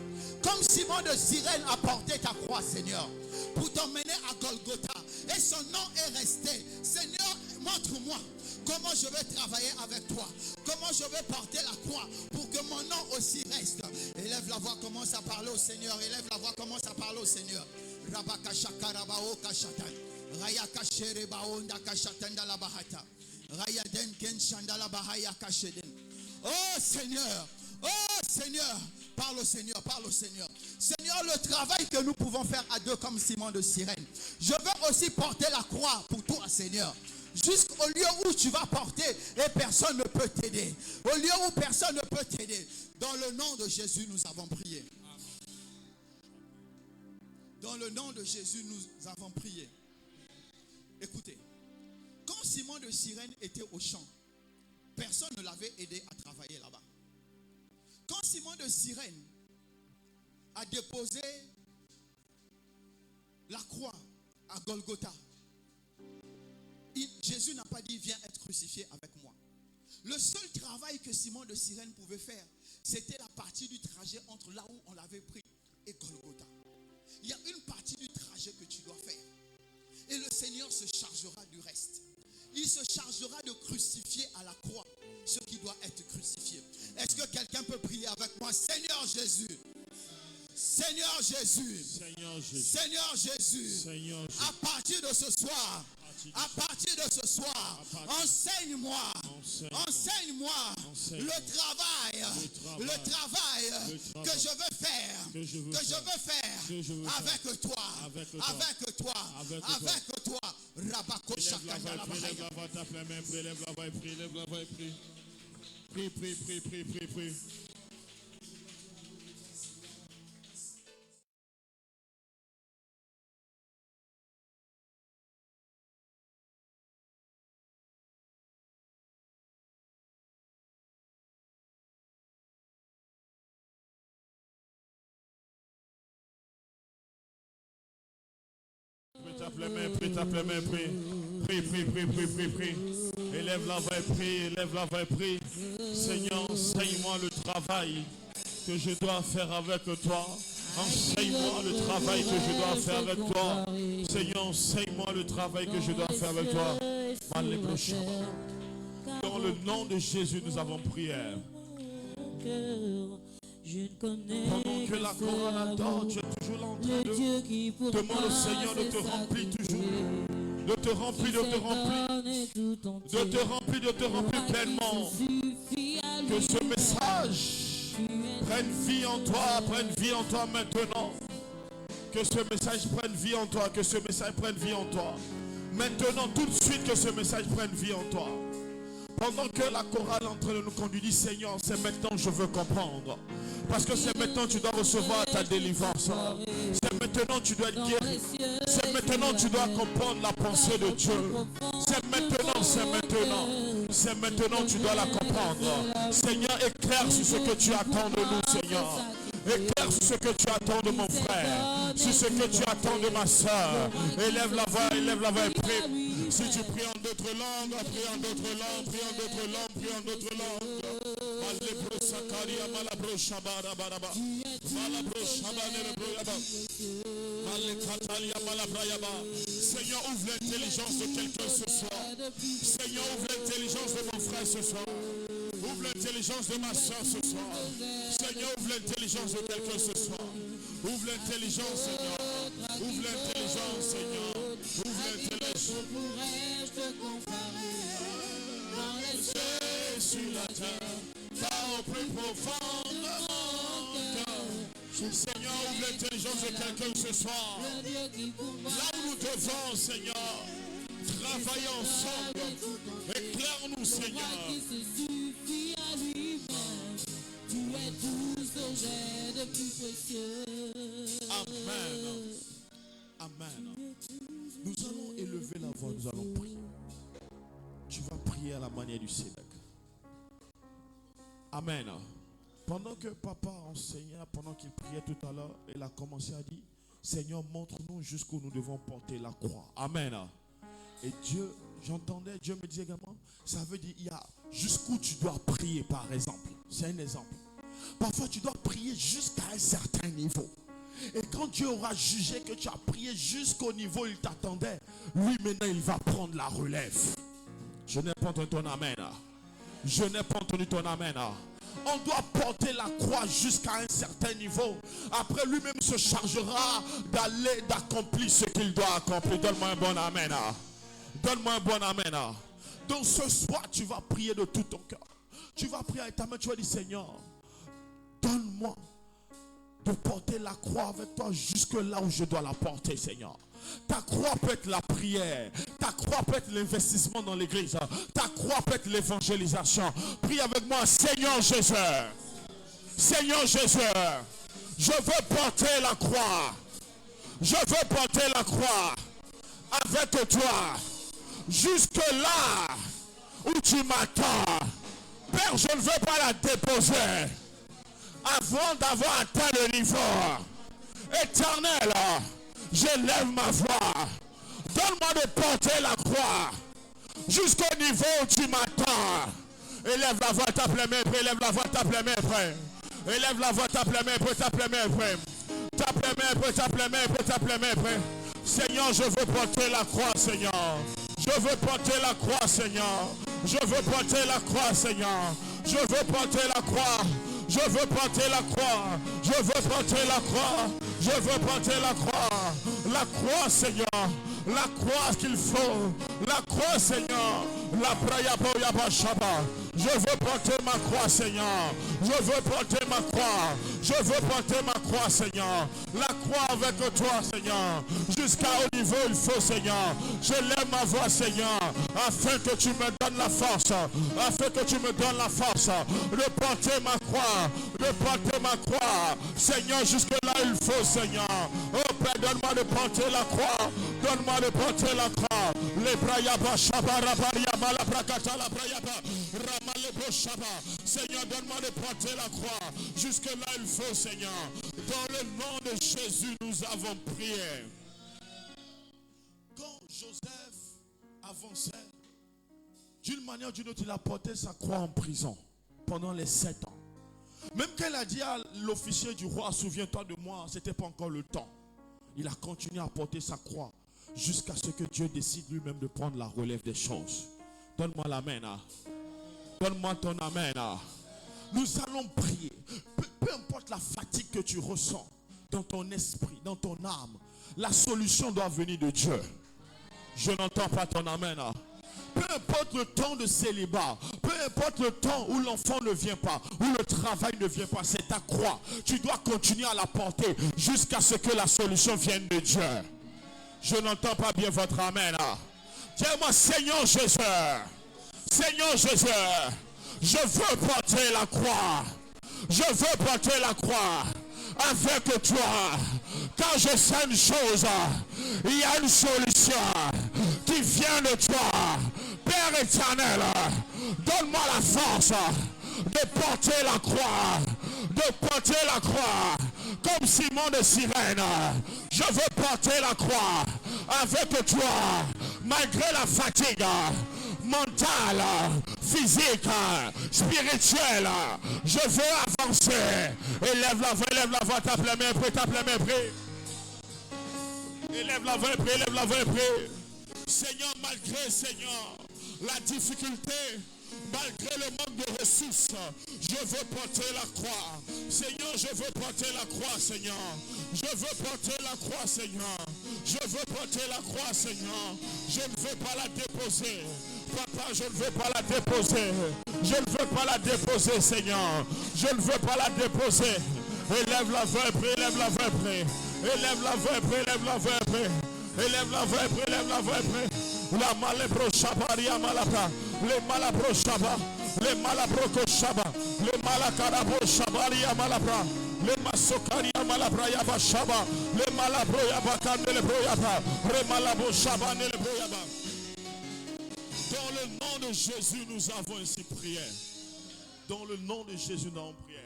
Comme Simon de Cyrène a porté ta croix, Seigneur, pour t'emmener à Golgotha. Et son nom est resté. Seigneur, montre-moi comment je vais travailler avec toi. Comment je vais porter la croix pour que mon nom aussi reste. Élève la voix, commence à parler au Seigneur. Élève la voix, commence à parler au Seigneur. Rabakashakarabao kashatan. Rayakasherebaonda kashatanda la bahata. Rayaden ken shandala bahaya kasheden. Oh Seigneur, parle au Seigneur, parle au Seigneur. Seigneur, le travail que nous pouvons faire à deux comme Simon de Cyrène. Je veux aussi porter la croix pour toi, Seigneur. Jusqu'au lieu où tu vas porter et personne ne peut t'aider. Au lieu où personne ne peut t'aider. Dans le nom de Jésus, nous avons prié. Dans le nom de Jésus, nous avons prié. Écoutez, quand Simon de Cyrène était au champ, personne ne l'avait aidé à travailler là-bas. Quand Simon de Cyrène a déposé la croix à Golgotha, Jésus n'a pas dit viens être crucifié avec moi. Le seul travail que Simon de Cyrène pouvait faire, c'était la partie du trajet entre là où on l'avait pris et Golgotha. Il y a une partie du trajet que tu dois faire. Et le Seigneur se chargera du reste. Il se chargera de crucifier à la croix ce qui doit être crucifié. Est-ce que quelqu'un peut prier avec moi? Seigneur Jésus, Seigneur Jésus, Seigneur Jésus, Seigneur Jésus, Seigneur Jésus, à partir de ce soir, à partir de ce soir, enseigne-moi le travail que je veux faire avec toi. Lève la voix, tape la main, prie, lève la voix et prie, lève la voix et prie. Prie. Tape la main, prie. Prie. Élève la voix et prie. Seigneur, enseigne-moi le travail que je dois faire avec toi. Enseigne-moi le travail que je dois faire avec toi. Seigneur, enseigne-moi le travail que je dois faire avec toi. Dans le nom de Jésus, nous avons prié. Pendant que la chorale adore, tu es toujours là en train de demander au Seigneur de te remplir toujours. De te remplir pleinement. Que ce message prenne vie en toi maintenant. Que ce message prenne vie en toi. Maintenant, tout de suite, que ce message prenne vie en toi. Pendant que la chorale est en train de nous conduire, dit Seigneur, c'est maintenant que je veux comprendre. Parce que c'est maintenant que tu dois recevoir ta délivrance. C'est maintenant que tu dois être guéri. C'est maintenant que tu dois comprendre la pensée de Dieu. C'est maintenant que tu dois la comprendre. Seigneur, éclaire sur ce que tu attends de nous, Seigneur. Éclaire sur ce que tu attends de mon frère, sur ce que tu attends de ma soeur. Élève la voix et prie. Si tu pries en d'autres langues, prie en d'autres langues. Seigneur, ouvre l'intelligence de quelqu'un ce soir. Seigneur, ouvre l'intelligence de mon frère ce soir. Ouvre l'intelligence de ma soeur ce soir. Seigneur, ouvre l'intelligence de quelqu'un ce soir. Ouvre l'intelligence, Seigneur. Ouvre l'intelligence, Seigneur. Ouvre l'intelligence. Pourrais-je te comparer dans les cieux Sur la terre, pas au plus profond de mon cœur. Seigneur, ouvre l'intelligence de quelqu'un ce soir. Là où nous devons, Seigneur, travailler ensemble. Éclaire-nous, Seigneur. Tu es tout ce jet de plus précieux. Amen. Nous allons élever la voix, nous allons prier. Tu vas prier à la manière du Sénèque. Amen. Pendant que papa enseignait, pendant qu'il priait tout à l'heure, il a commencé à dire, Seigneur, montre-nous jusqu'où nous devons porter la croix. Amen. Et Dieu, j'entendais, Dieu me disait également, ça veut dire, il y a jusqu'où tu dois prier, par exemple. C'est un exemple. Parfois, tu dois prier jusqu'à un certain niveau. Et quand Dieu aura jugé que tu as prié jusqu'au niveau où il t'attendait, lui maintenant, il va prendre la relève. Je n'ai pas entendu ton amen. On doit porter la croix jusqu'à un certain niveau. Après, lui-même se chargera d'accomplir ce qu'il doit accomplir. Donne-moi un bon amen. Donc ce soir, tu vas prier de tout ton cœur. Tu vas prier avec ta main, tu vas dire, Seigneur, donne-moi de porter la croix avec toi jusque là où je dois la porter, Seigneur. Ta croix peut être la prière. Ta croix peut être l'investissement dans l'église. Ta croix peut être l'évangélisation. Prie avec moi, Seigneur Jésus. Seigneur Jésus, je veux porter la croix. Je veux porter la croix avec toi jusque là où tu m'attends. Père, je ne veux pas la déposer avant d'avoir atteint le niveau. Éternel, j'élève ma voix. Donne-moi de porter la croix jusqu'au niveau où tu m'attends. Élève la voix, tape les mains, élève la voix, tape les mains, frère. Élève la voix, tape les mains, tape les mains, frère. Tape les mains, tape les mains, tape les mains, frère. Seigneur, je veux porter la croix, Seigneur. Je veux porter la croix, Seigneur. Je veux porter la croix, Seigneur. Je veux porter la croix. Je veux porter la croix. Je veux porter la croix. Je veux porter la croix. La croix, Seigneur. La croix qu'il faut. La croix, Seigneur. La praia boya shaba. Je veux porter ma croix, Seigneur. Je veux porter ma croix. Je veux porter ma croix, Seigneur. La croix avec toi, Seigneur. Jusqu'à au niveau il faut, Seigneur. Je lève ma voix, Seigneur. Afin que tu me donnes la force. Afin que tu me donnes la force. De porter ma croix. De porter ma croix. Seigneur, jusque là il faut, Seigneur. Oh Père, donne-moi de porter la croix. Donne-moi de porter la croix. Les brayaba shabara bariaba la brakata la brayaba. Seigneur, donne-moi de porter la croix. Jusque là il faut, Seigneur. Dans le nom de Jésus, nous avons prié. Quand Joseph avançait, d'une manière ou d'une autre, il a porté sa croix en prison pendant les 7 ans. Même qu'elle a dit à l'officier du roi, souviens-toi de moi, c'était pas encore le temps. Il a continué à porter sa croix jusqu'à ce que Dieu décide lui-même de prendre la relève des choses. Donne-moi l'amen. Donne-moi ton amen. Nous allons prier. Peu importe la fatigue que tu ressens dans ton esprit, dans ton âme, la solution doit venir de Dieu. Je n'entends pas ton amen. Peu importe le temps de célibat, peu importe le temps où l'enfant ne vient pas, où le travail ne vient pas, c'est ta croix. Tu dois continuer à la porter jusqu'à ce que la solution vienne de Dieu. Je n'entends pas bien votre amen. Dis-moi, Seigneur Jésus, Seigneur Jésus, je veux porter la croix. Je veux porter la croix avec toi. Quand je sais une chose, il y a une solution qui vient de toi. Père éternel, donne-moi la force de porter la croix. De porter la croix. Comme Simon de Cyrène, je veux porter la croix avec toi. Malgré la fatigue mentale, physique, spirituelle, je veux avancer. Élève la voix, tape les mains, tape les mains, prie. Élève la voix, prie, élève la voix, prie. Seigneur, malgré, Seigneur, la difficulté, malgré le manque de ressources, je veux porter la croix. Seigneur, je veux porter la croix, Seigneur. Je veux porter la croix, Seigneur. Je veux porter la croix, Seigneur. Je ne veux pas la déposer. Papa, je ne veux pas la déposer. Je ne veux pas la déposer, Seigneur. Je ne veux pas la déposer. Élève la voix, prie, élève la voix, prie. Élève la voix, prie, élève la voix, prie. Élève la voix, prie, élève la voix, prie. La malebro shabaria malabra. Les malabro shaba. Les malabro shaba. Les malakarabo shabaria malabra. Les masokaria malabra yaba shaba. Les malabro yaba kandele bro yaba. Les malabo shaba nele bro yaba. Dans le nom de Jésus, nous avons ainsi prié. Dans le nom de Jésus, nous avons prié.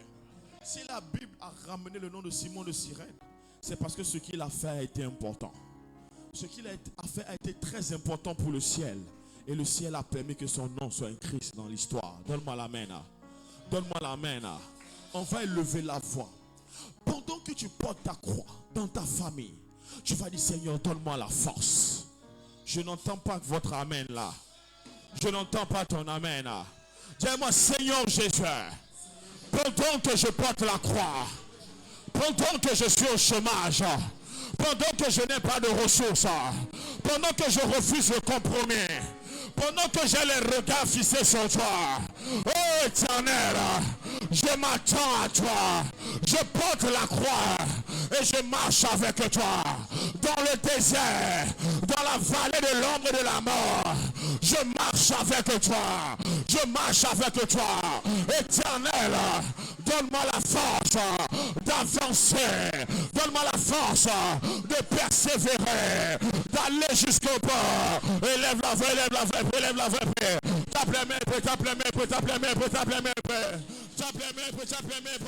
Si la Bible a ramené le nom de Simon de Cyrène, c'est parce que ce qu'il a fait a été important. Ce qu'il a fait a été très important pour le ciel. Et le ciel a permis que son nom soit écrit dans l'histoire. Donne-moi l'amen. Donne-moi l'amen. On va élever la voix. Pendant que tu portes ta croix dans ta famille, tu vas dire, Seigneur, donne-moi la force. Je n'entends pas votre amen là. Je n'entends pas ton amen là. Dis-moi, Seigneur Jésus, pendant que je porte la croix, pendant que je suis au chômage, pendant que je n'ai pas de ressources, pendant que je refuse le compromis, pendant que j'ai les regards fixés sur toi, oh Éternel, je m'attends à toi. Je porte la croix Et je marche avec toi dans le désert, dans la vallée de l'ombre de la mort. Je marche avec toi. Je marche avec toi. Éternel, donne-moi la force d'avancer. Donne-moi la force de persévérer, d'aller jusqu'au bout. Élève la voix, élève la voix, élève la voix. Tape les mains, tape les mains, tape les mains, tape les mains. Tape les mains, tape les mains.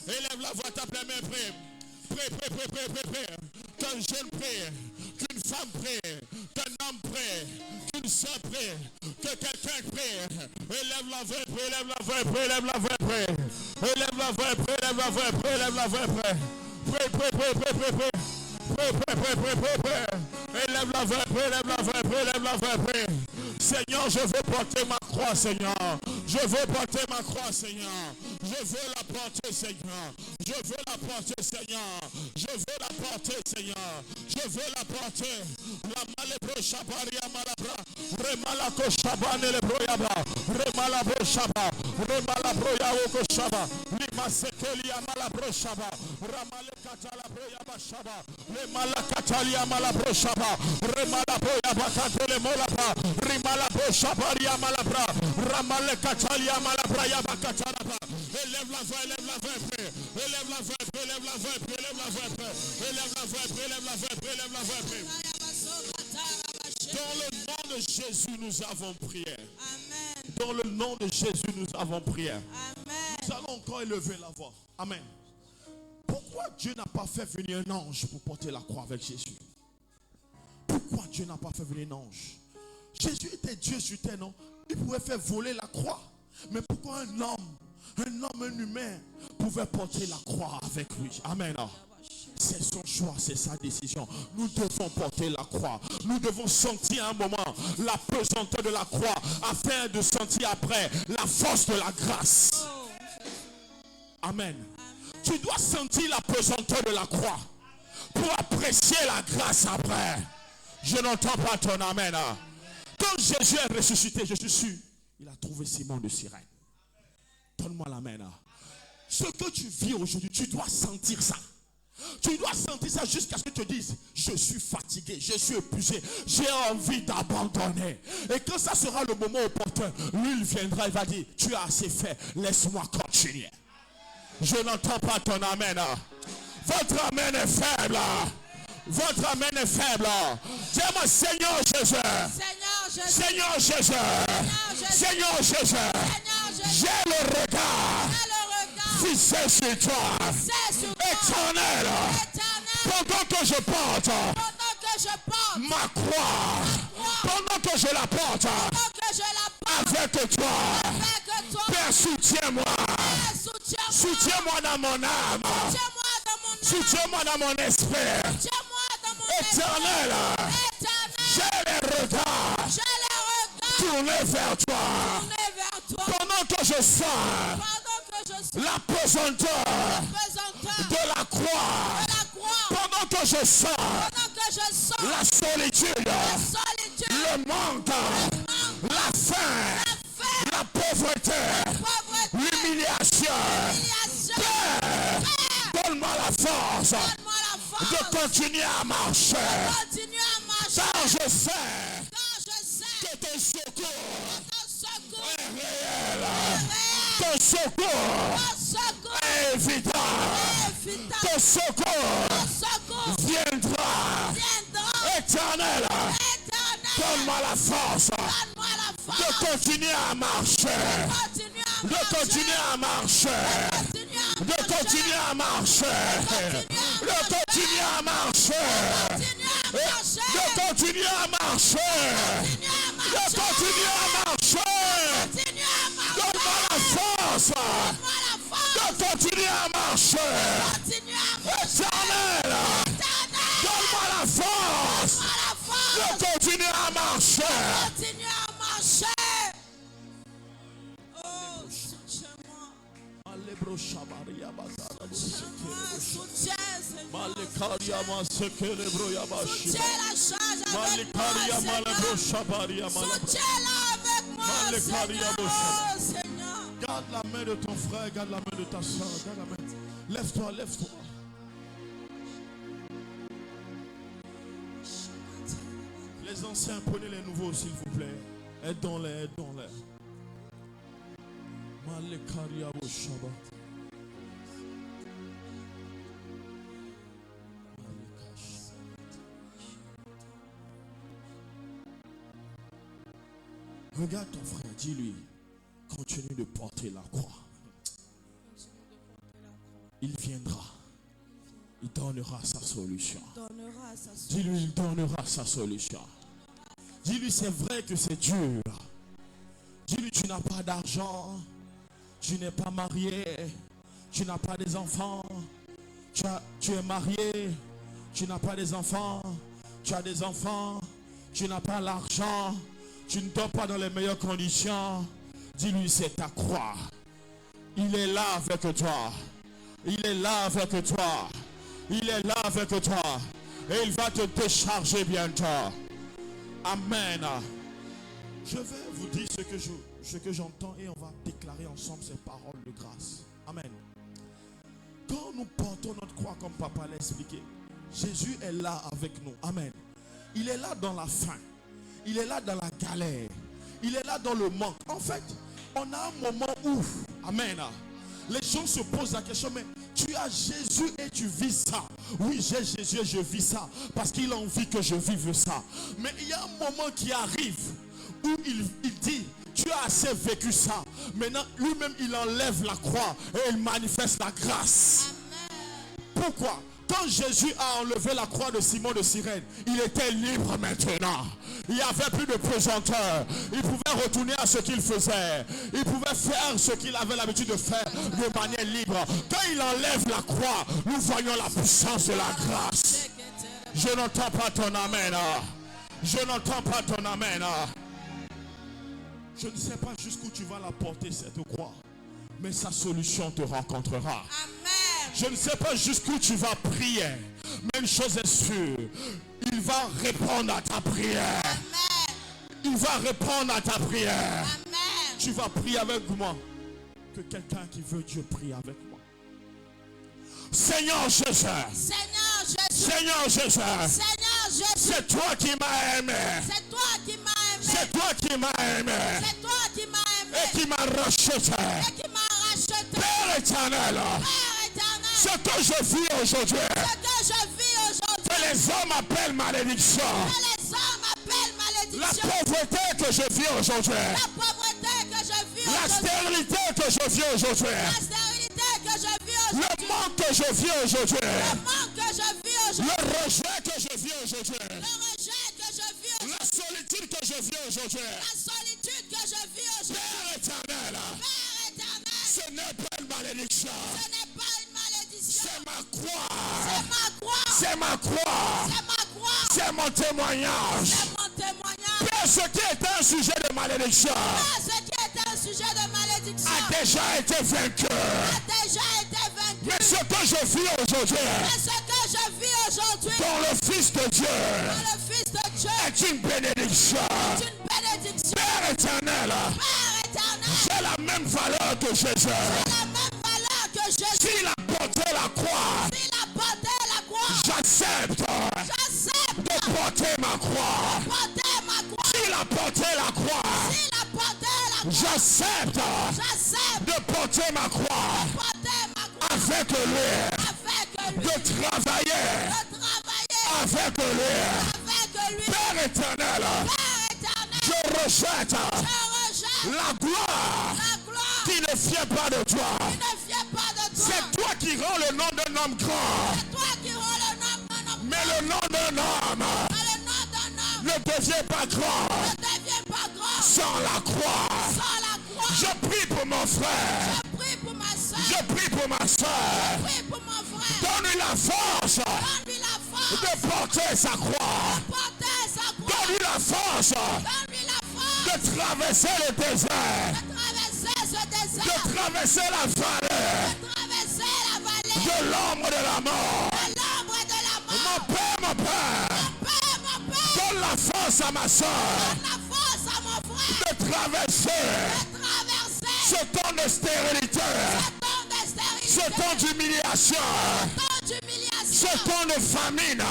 Élève la voix, tape les mains. Prêt. Qu'un jeune prêt, qu'une femme prêt, qu'un homme prêt, qu'une soeur prêt, que quelqu'un prêt. Élève la voix, élève la voix, élève la voix, élève la voix, élève la voix, élève la voix, prêt. Élève la voix, élève la voix, élève la voix. Seigneur, je veux porter ma croix, Seigneur. Je veux porter ma croix, Seigneur. Je veux la porter, Seigneur. Je veux la porter, Seigneur. Je veux la porter, Seigneur. Je veux la porter. La malebro shabaria malabra. Remalako shabane le broyaba. Remalabro shaba. Remalabro yaoko shaba. Lima sekeli amalabro shaba. Ramale katala broyaba shaba. Remalakatalia malabro shaba. Remalabro yabakatele molaba. Rimalabro shabaria malabra. Ramale katalia malabra yabakatalaba. Élève la voix, élève la voix, élève la voix, élève la voix, élève la voix, élève la voix, élève la voix, élève la voix. Dans le nom de Jésus, nous avons prié. Amen. Dans le nom de Jésus, nous avons prié. Amen. Nous allons encore élever la voix. Amen. Pourquoi Dieu n'a pas fait venir un ange pour porter la croix avec Jésus? Pourquoi Dieu n'a pas fait venir un ange? Jésus était Dieu sur terre, non? Il pouvait faire voler la croix. Mais pourquoi un humain pouvait porter la croix avec lui? Amen. C'est son choix, c'est sa décision. Nous devons porter la croix. Nous devons sentir un moment la pesanteur de la croix afin de sentir après la force de la grâce. Amen. Tu dois sentir la pesanteur de la croix pour apprécier la grâce après. Je n'entends pas ton amen. Quand Jésus est ressuscité, je suis sûr, il a trouvé Simon de Cyrène. Donne-moi l'amen. Ce que tu vis aujourd'hui, tu dois sentir ça. Tu dois sentir ça jusqu'à ce que tu te dises, je suis fatigué, je suis épuisé, j'ai envie d'abandonner. Et quand ça sera le moment opportun, lui il viendra et va dire, tu as assez fait, laisse-moi continuer. Je n'entends pas ton amen. Votre amen est faible. Votre amen est faible. Dis-moi, Seigneur Jésus. Seigneur Jésus. Seigneur Jésus. J'ai le regard fixé sur toi. Éternel. Pendant que je porte ma croix. Pendant que je la porte avec toi. Père, soutiens-moi. Soutiens-moi dans mon âme. Soutiens-moi dans mon esprit. Éternel, j'ai les regards tournés vers toi. Pendant que je sens la pesanteur de la croix. Pendant que je sens la solitude, le manque, la faim, la pauvreté, l'humiliation. Donne-moi la force de continuer à marcher. Car je sais que ton secours est réel. Ton secours est évident. Ton secours viendra. Éternel, donne-moi la force de continuer à marcher. De continuer à marcher. De continuer à marcher. De continuer à marcher. De continuer à marcher. De continuer à marcher. Donne-moi la force de continuer à marcher. Éternel, donne-moi la force de continuer à marcher. Garde la main de ton frère, garde la main de ta soeur, garde la main. Lève-toi, lève-toi. Les anciens, prenez les nouveaux s'il vous plaît. Aidons-les, aidons-les. Malekariabo Shabbat. Regarde ton frère, dis-lui, continue de porter la croix. Il viendra. Il donnera sa solution. Dis-lui, il donnera sa solution. Dis-lui, c'est vrai que c'est dur. Dis-lui, tu n'as pas d'argent. Tu n'es pas marié. Tu n'as pas des enfants. Tu es marié. Tu n'as pas des enfants. Tu as des enfants. Tu n'as pas l'argent. Tu ne dors pas dans les meilleures conditions. Dis-lui, c'est ta croix. Il est là avec toi. Il est là avec toi. Il est là avec toi. Et il va te décharger bientôt. Amen. Je vais vous dire ce que j'entends et on va déclarer ensemble ces paroles de grâce. Amen. Quand nous portons notre croix comme papa l'a expliqué, Jésus est là avec nous. Amen. Il est là dans la faim. Il est là dans la galère. Il est là dans le manque. En fait, on a un moment où, amen, les gens se posent la question, mais tu as Jésus et tu vis ça. Oui, j'ai Jésus et je vis ça parce qu'il a envie que je vive ça. Mais il y a un moment qui arrive où il dit, tu as assez vécu ça. Maintenant, lui-même, il enlève la croix et il manifeste la grâce. Pourquoi? Quand Jésus a enlevé la croix de Simon de Cyrène, il était libre maintenant. Il n'y avait plus de pesanteur. Il pouvait retourner à ce qu'il faisait. Il pouvait faire ce qu'il avait l'habitude de faire de manière libre. Quand il enlève la croix, nous voyons la puissance de la grâce. Je n'entends pas ton amen. Je n'entends pas ton amen. Je ne sais pas jusqu'où tu vas la porter cette croix, mais sa solution te rencontrera. Amen. Je ne sais pas jusqu'où tu vas prier, mais une chose est sûre, il va répondre à ta prière. Amen. Il va répondre à ta prière. Amen. Tu vas prier avec moi. Que quelqu'un qui veut Dieu prie avec moi. Seigneur Jésus. Seigneur Jésus. Seigneur Jésus. Seigneur Jésus. C'est toi qui m'as aimé. C'est toi qui m'as aimé. C'est toi qui m'as aimé. C'est toi qui m'as aimé. Et qui m'a racheté. Et qui m'a racheté. Père éternel. Père éternel. Ce que je vis aujourd'hui. Ce que je vis aujourd'hui. Que les hommes appellent malédiction. Que les hommes appellent malédiction. La pauvreté que je vis aujourd'hui. La pauvreté que je vis aujourd'hui. La stérilité que je vis aujourd'hui. La stérilité que je vis aujourd'hui. Le manque que je vis aujourd'hui. Le manque que je vis aujourd'hui. Le rejet que je vis aujourd'hui. Le rejet que je vis aujourd'hui. La solitude que je vis aujourd'hui. La solitude que je vis aujourd'hui. Père éternel. Père éternel. Ce n'est pas une malédiction. Ce n'est pas une malédiction. C'est ma croix. C'est ma croix. C'est ma croix. C'est ma croix. C'est mon témoignage. C'est mon témoignage. Père, ce qui était un sujet de malédiction. Père, ce qui était un sujet de malédiction. A déjà été vaincu. A déjà été vaincu. Mais ce que je vis aujourd'hui. Mais ce que je vis aujourd'hui. Dans le Fils de Dieu. Dans le Fils de Dieu. Est une bénédiction. Est une bénédiction. Père éternel. Père éternel. J'ai la même valeur que Jésus. J'ai la même valeur que Jésus. S'il a porté la croix. S'il a porté la croix. J'accepte. J'accepte. De porter ma croix. De porter ma croix. S'il a porté la croix. S'il a porté la croix. J'accepte. J'accepte. De porter ma croix. De porter ma croix. Avec lui. Avec lui. De travailler. De travailler. Avec lui. Avec lui. Père éternel. Père éternel. Je rejette. La gloire. La gloire. Qui ne vient pas de toi. Qui ne vient pas de toi. C'est toi qui rends le nom d'un homme grand. C'est toi qui rends le nom d'un homme. Mais le nom d'un homme. Ne devient pas grand. Ne devient pas grand. Sans la croix. Sans la croix. Je prie pour mon frère. Je prie pour ma soeur. Je prie pour ma soeur. Je prie pour mon frère. Donne-lui la force. Donne-lui la force. De porter sa croix. De porter sa croix. Donne-lui la force. Donne-lui la force. De traverser le désert. De traverser ce désert. De traverser la vallée. De traverser la vallée. De l'ombre de la mort. De l'ombre de la mort. Mon Père, mon Père. Donne la force à ma soeur. Donne la force à mon frère. De traverser. Ce temps de stérilité. Ce temps d'humiliation. Ce temps de famine.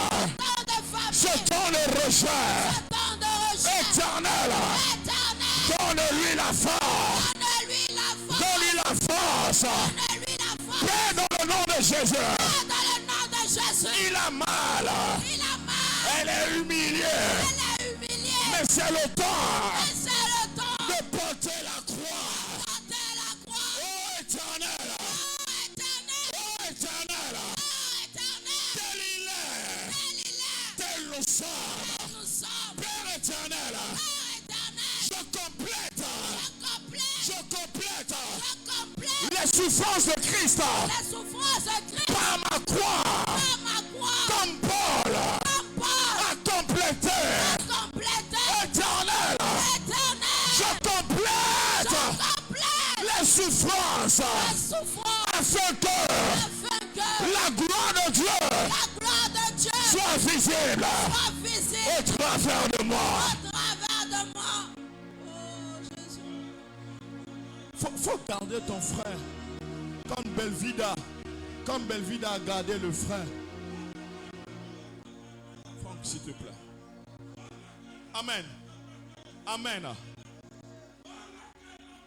Ce temps de rejet. Éternel, donne-lui la force. Donne-lui la force. Père, dans le nom de Jésus. Il a mal. Elle est humiliée. Mais c'est le temps de porter la croix. Oh Éternel. Oh Éternel. Tel il est. Tel nous sommes. Père éternel. Je complète les souffrances de Christ par ma croix, comme Paul a complété. Éternel, je complète les souffrances afin que la gloire de Dieu soit visible au travers de moi. Faut garder ton frère comme Belvida a gardé le frère. Franck, s'il te plaît. Amen. Amen.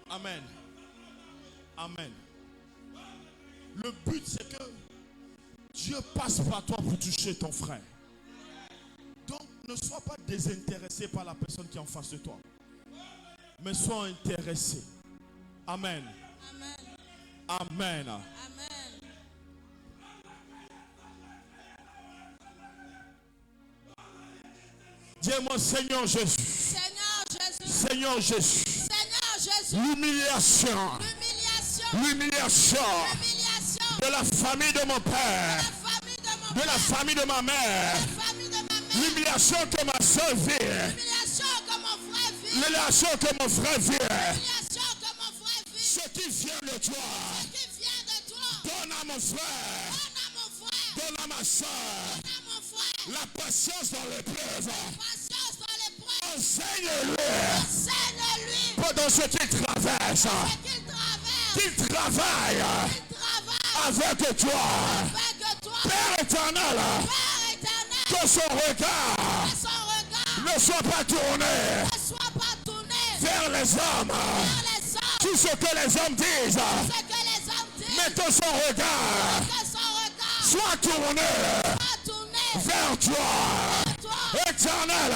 Amen. Amen. Le but, c'est que Dieu passe par toi pour toucher ton frère. Donc, ne sois pas désintéressé par la personne qui est en face de toi, mais sois intéressé. Amen. Amen. Amen. Amen. Dis-moi, Seigneur Jésus. Seigneur Jésus. L'humiliation. L'humiliation de la famille de mon père. De la famille de ma mère. L'humiliation que ma soeur vit. L'humiliation que mon frère vit. Ce qui vient de toi. Donne à mon frère. Donne à ma soeur. La patience dans l'épreuve. Enseigne-lui. Pendant ce qu'il traverse. Qu'il travaille avec toi. Père éternel. Que son regard ne soit pas tourné vers les hommes. Tout ce que les hommes disent. Mais que son regard soit tourné vers toi. Éternel.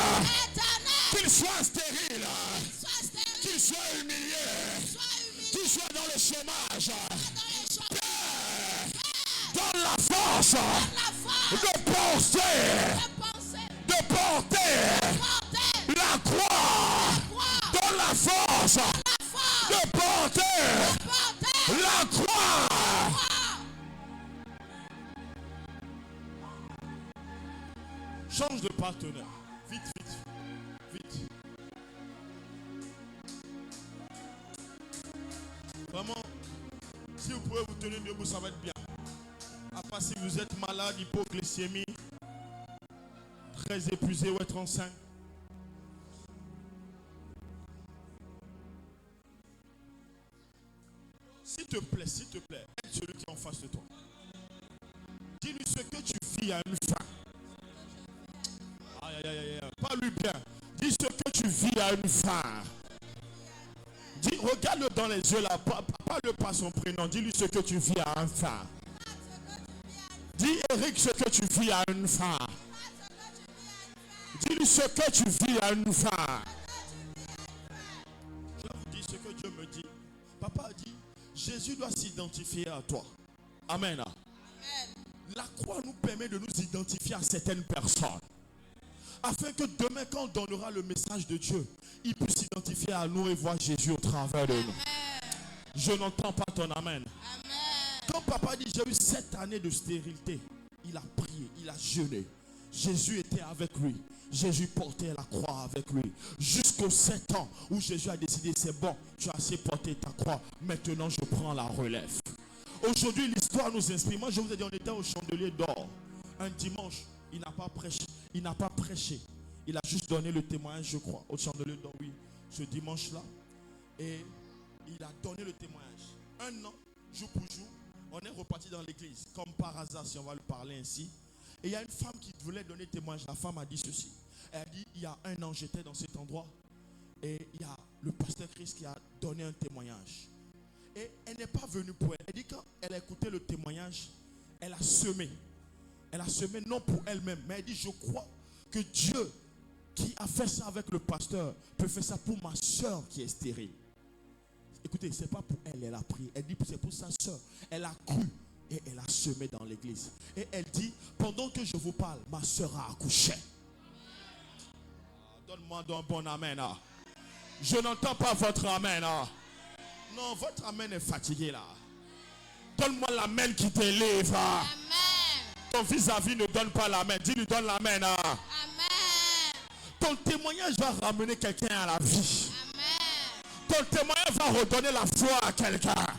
Qu'il soit stérile. Qu'il soit humilié. Qu'il soit dans le chômage. Donne la force de porter la croix. Donne la force de porter la croix. Change de partenaire. Vite, vite, vite. Vraiment, si vous pouvez vous tenir debout, ça va être bien. À part si vous êtes malade, hypoglycémie, très épuisé ou être enceinte. S'il te plaît, aide celui qui est en face de toi. Dis-lui ce que tu vis à une fin. Aïe, aïe, aïe, aïe. Parle-lui bien. Dis ce que tu vis à une fin. Dis, regarde-le dans les yeux là. Parle pas son prénom. Dis-lui ce que tu vis à une fin. Dis Eric ce que tu vis à une fin. Dis-lui ce que tu vis à une fin. Je vous dis ce que Dieu me dit. Papa a dit, Jésus doit s'identifier à toi. Amen. La croix nous permet de nous identifier à certaines personnes. Afin que demain, quand on donnera le message de Dieu, il puisse s'identifier à nous et voir Jésus au travers de nous. Je n'entends pas ton amen. Quand papa dit, j'ai eu 7 années de stérilité, il a prié, il a jeûné. Jésus était avec lui. Jésus portait la croix avec lui. Jusqu'aux 7 ans où Jésus a décidé, c'est bon, tu as assez porté ta croix. Maintenant, je prends la relève. Aujourd'hui, l'histoire nous inspire. Moi, je vous ai dit, on était au Chandelier d'Or. Un dimanche, il n'a pas prêché. Il n'a pas prêché. Il a juste donné le témoignage, je crois, au Chandelier d'Or, oui, ce dimanche-là. Et il a donné le témoignage. Un an, jour pour jour, on est reparti dans l'église. Comme par hasard, si on va le parler ainsi. Et il y a une femme qui voulait donner témoignage. La femme a dit ceci. Elle dit, il y a un an, j'étais dans cet endroit et il y a le pasteur Chris qui a donné un témoignage. Et elle n'est pas venue pour elle. Elle dit quand elle a écouté le témoignage, elle a semé. Elle a semé non pour elle-même, mais elle dit, je crois que Dieu qui a fait ça avec le pasteur peut faire ça pour ma soeur qui est stérile. Écoutez, ce n'est pas pour elle, elle a prié. Elle dit que c'est pour sa soeur. Elle a cru et elle a semé dans l'église. Et elle dit, pendant que je vous parle, ma soeur a accouché. Donne-moi un bon amen. Hein. Je n'entends pas votre amen. Hein. Non, votre amen est fatigué là. Donne-moi l'amen qui t'élève. Hein. Ton vis-à-vis ne donne pas l'amen. Dis-lui, donne l'amen. Hein. Amen. Ton témoignage va ramener quelqu'un à la vie. Amen. Ton témoignage va redonner la foi à quelqu'un. Amen.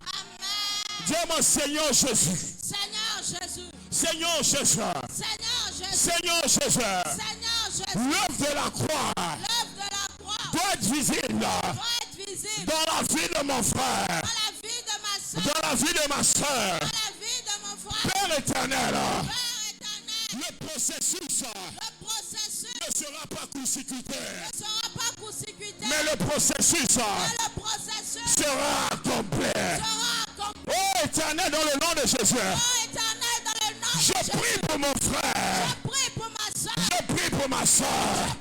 Dis-moi, Seigneur Jésus. Seigneur Jésus. Seigneur Jésus. Seigneur Jésus. Seigneur Jésus. Seigneur Jésus. L'œuvre de la croix L'œuvre de la croix doit être visible doit être visible dans la vie de mon frère, dans la vie de ma soeur, dans la vie de ma soeur. dans la vie de mon frère. Père éternel, Père éternel, le processus le processus ne sera pas court-circuité, ne sera pas court-circuité, mais le processus mais le processus sera accompli. sera accompli. Oh éternel, dans le nom de Jésus, Oh éternel, dans le nom de je Jésus, prie pour mon frère, je prie pour ma soeur, je prie pour ma soeur.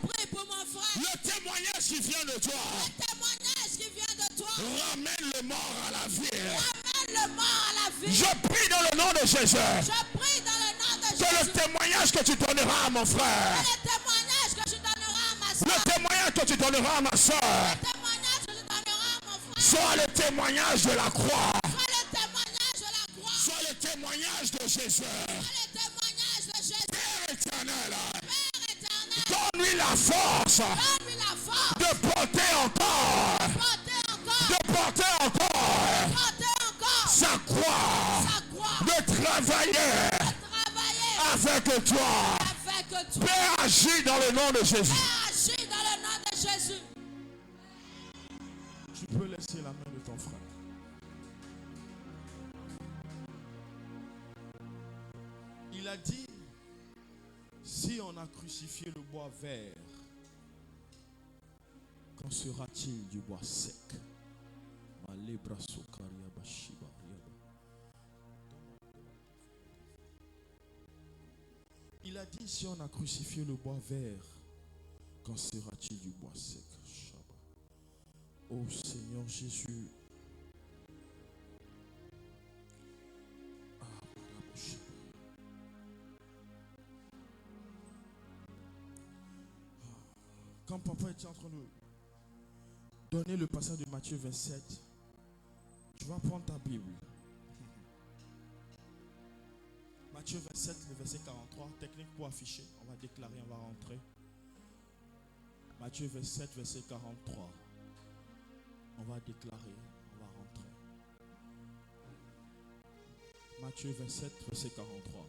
je prie pour mon frère. Le témoignage qui vient de toi Le témoignage qui vient de toi ramène le mort à la vie. ramène le mort à la vie. Je prie dans le nom de Jésus Je prie dans le nom de que le Jésus. témoignage que tu donneras à mon frère, Le témoignage que je donnerai à ma soeur, le témoignage que tu donneras à ma soeur, le témoignage que je donnerai à mon frère, soit le témoignage de la croix, soit le témoignage de la croix, soit le témoignage de Jésus. soit le témoignage de Jésus. Père éternel, Père éternel, donne-lui la force donne-lui la force de porter encore, de porter encore sa croix, sa croix, de travailler travailler avec toi. avec toi. Père, agis dans le nom de Jésus. Père, agis dans le nom de Jésus. Tu peux laisser la main de ton frère. Il a dit, si on a crucifié le bois vert, qu'en sera-t-il du bois sec? Il a dit, si on a crucifié le bois vert, qu'en sera-t-il du bois sec? Oh Seigneur Jésus. Quand papa était en train de donner le passage de Matthieu 27, tu vas prendre ta Bible. Matthieu 27, le verset 43, technique pour afficher. On va déclarer, on va rentrer. Matthieu 27, verset 43. On va déclarer, on va rentrer. Matthieu 27, verset 43.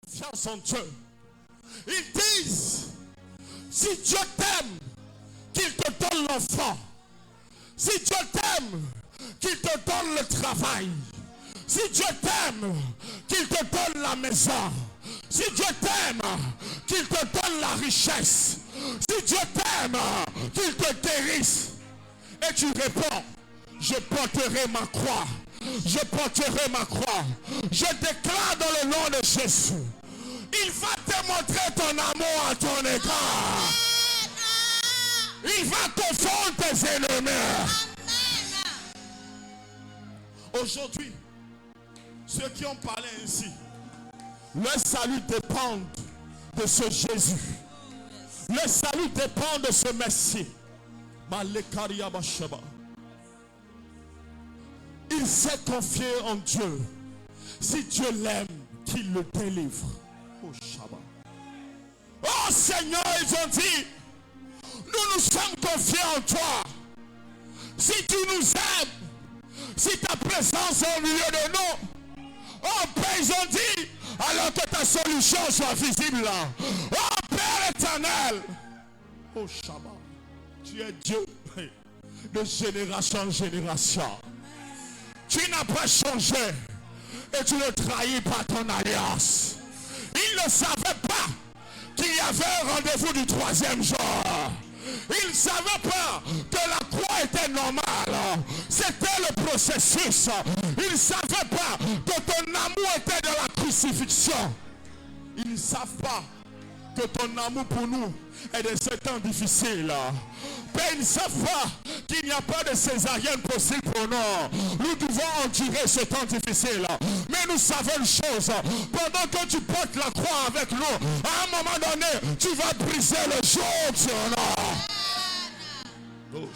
Confiance en Dieu. Ils disent, si Dieu t'aime, qu'il te donne l'enfant. Si Dieu t'aime, qu'il te donne le travail. Si Dieu t'aime, qu'il te donne la maison. Si Dieu t'aime, qu'il te donne la richesse. Si Dieu t'aime, qu'il te guérisse. Et tu réponds, Je porterai ma croix. Je porterai ma croix. Je déclare dans le nom de Jésus. Il va te montrer ton amour à ton égard. Il va confondre tes ennemis. Aujourd'hui, ceux qui ont parlé ainsi, leur salut dépend de ce Jésus. Le salut dépend de ce Messie. Il s'est confié en Dieu. Si Dieu l'aime, qu'il le délivre. Oh Shabbat. Oh Seigneur, ils ont dit, nous nous sommes confiés en toi. Si tu nous aimes, si ta présence est au milieu de nous, oh Père, ils ont dit, alors que ta solution soit visible là. Oh Père éternel. Oh Shabbat. Tu es Dieu de génération en génération. Tu n'as pas changé et tu ne trahis pas ton alliance. Ils ne savaient pas qu'il y avait un rendez-vous du 3e jour. Ils ne savaient pas que la croix était normale. C'était le processus. Ils ne savaient pas que ton amour était de la crucifixion. Ils ne savent pas que ton amour pour nous est de ces temps difficiles. Mais ils ne savent pas qu'il n'y a pas de césarienne possible pour nous. Nous devons endurer ce temps difficile. Mais nous savons une chose. Pendant que tu portes la croix avec nous, à un moment donné, tu vas briser le joug sur nous.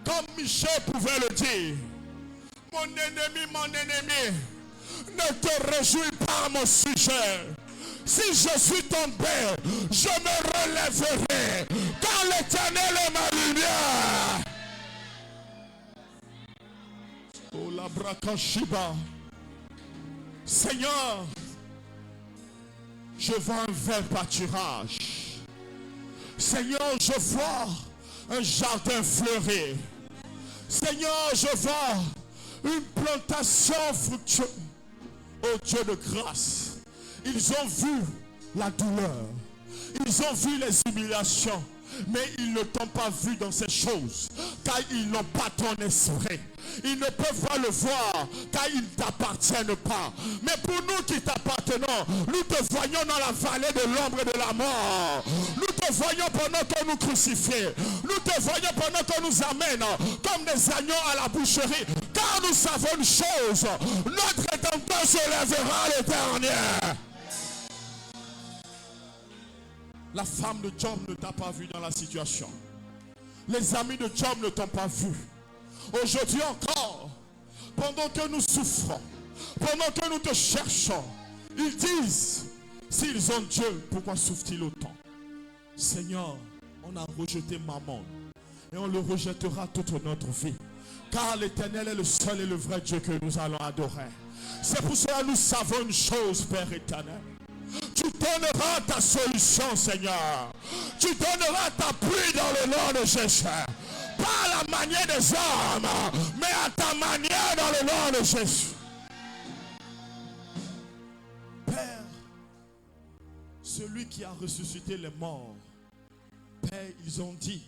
Comme Michel pouvait le dire, mon ennemi, ne te réjouis pas à mon sujet. Si je suis tombé, je me relèverai, car l'Éternel est ma lumière. Oh la brakashiba. Seigneur, je vois un vert pâturage. Seigneur, je vois un jardin fleuri. Seigneur, je vois une plantation fructueuse. Oh Dieu de grâce. Ils ont vu la douleur. Ils ont vu les humiliations. Mais ils ne t'ont pas vu dans ces choses. Car ils n'ont pas ton esprit. Ils ne peuvent pas le voir. Car ils ne t'appartiennent pas. Mais pour nous qui t'appartenons, nous te voyons dans la vallée de l'ombre et de la mort. Nous te voyons pendant que nous crucifions. Nous te voyons pendant que nous amènent comme des agneaux à la boucherie. Car nous savons une chose. Notre Rédempteur se lèvera le dernier. La femme de Job ne t'a pas vu dans la situation. Les amis de Job ne t'ont pas vu. Aujourd'hui encore, pendant que nous souffrons, pendant que nous te cherchons, ils disent, s'ils ont Dieu, pourquoi souffrent-ils autant? Seigneur, on a rejeté Mammon et on le rejettera toute notre vie. Car l'Éternel est le seul et le vrai Dieu que nous allons adorer. C'est pour cela que nous savons une chose, Père éternel. Tu donneras ta solution, Seigneur. Tu donneras ta pluie dans le nom de Jésus. Pas à la manière des hommes, mais à ta manière dans le nom de Jésus. Père, celui qui a ressuscité les morts, Père, ils ont dit,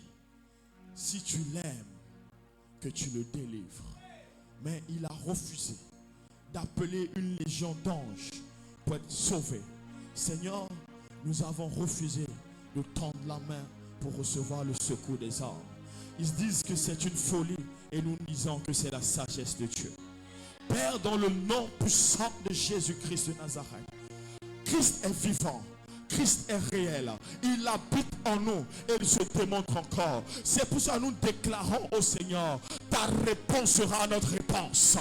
si tu l'aimes, que tu le délivres. Mais il a refusé d'appeler une légion d'anges pour être sauvé. Seigneur, nous avons refusé de tendre la main pour recevoir le secours des hommes. Ils disent que c'est une folie et nous disons que c'est la sagesse de Dieu. Père, dans le nom puissant de Jésus-Christ de Nazareth, Christ est vivant. Christ est réel. Il habite en nous et il se démontre encore. C'est pour ça que nous déclarons au Seigneur, ta réponse sera notre réponse.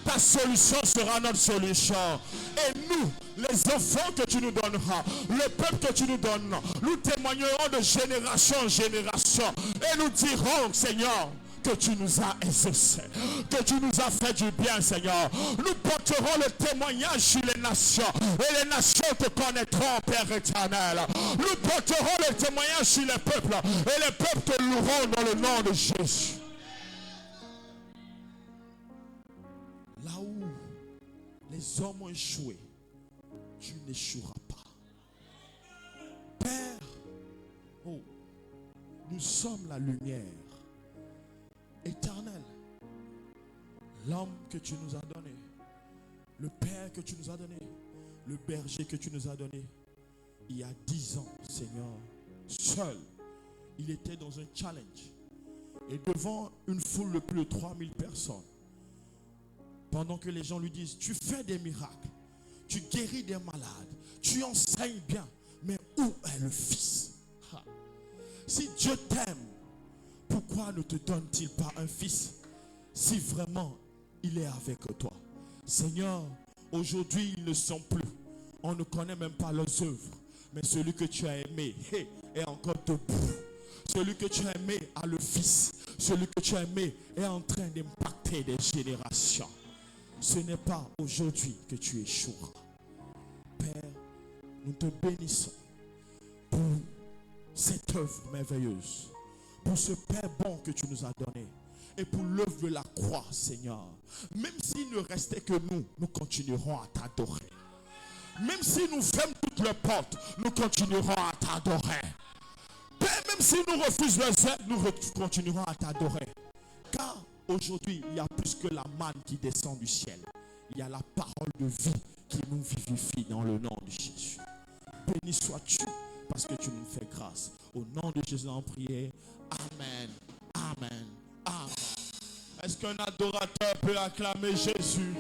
Ta solution sera notre solution. Et nous, les enfants que tu nous donneras, le peuple que tu nous donnes, nous témoignerons de génération en génération. Et nous dirons, Seigneur, que tu nous as exaucés, que tu nous as fait du bien, Seigneur. Nous porterons le témoignage sur les nations et les nations te connaîtront, Père éternel. Nous porterons le témoignage sur les peuples et les peuples te loueront dans le nom de Jésus. Là où les hommes ont échoué, tu n'échoueras pas. Père, oh, nous sommes la lumière. éternel, l'homme que tu nous as donné, le Père que tu nous as donné, le berger que tu nous as donné, il y a 10 ans, Seigneur, seul, il était dans un challenge. Et devant une foule de plus de 3000 personnes, pendant que les gens lui disent, tu fais des miracles, tu guéris des malades, tu enseignes bien, mais où est le Fils? Si Dieu t'aime, pourquoi ne te donne-t-il pas un fils si vraiment il est avec toi? Seigneur, aujourd'hui ils ne sont plus. On ne connaît même pas leurs œuvres. Mais celui que tu as aimé est encore debout. Celui que tu as aimé a le fils. Celui que tu as aimé est en train d'impacter des générations. Ce n'est pas aujourd'hui que tu échoueras. Père, nous te bénissons pour cette œuvre merveilleuse, pour ce Père bon que tu nous as donné, et pour l'œuvre de la croix, Seigneur. Même s'il ne restait que nous continuerons à t'adorer. Même si nous fermons toutes les portes, nous continuerons à t'adorer. Père, même si nous refusons les aides, nous continuerons à t'adorer. Car aujourd'hui, il y a plus que la manne qui descend du ciel. Il y a la parole de vie qui nous vivifie dans le nom de Jésus. Béni sois-tu parce que tu nous fais grâce. Au nom de Jésus en prière. Amen. Amen. Amen. Est-ce qu'un adorateur peut acclamer Jésus?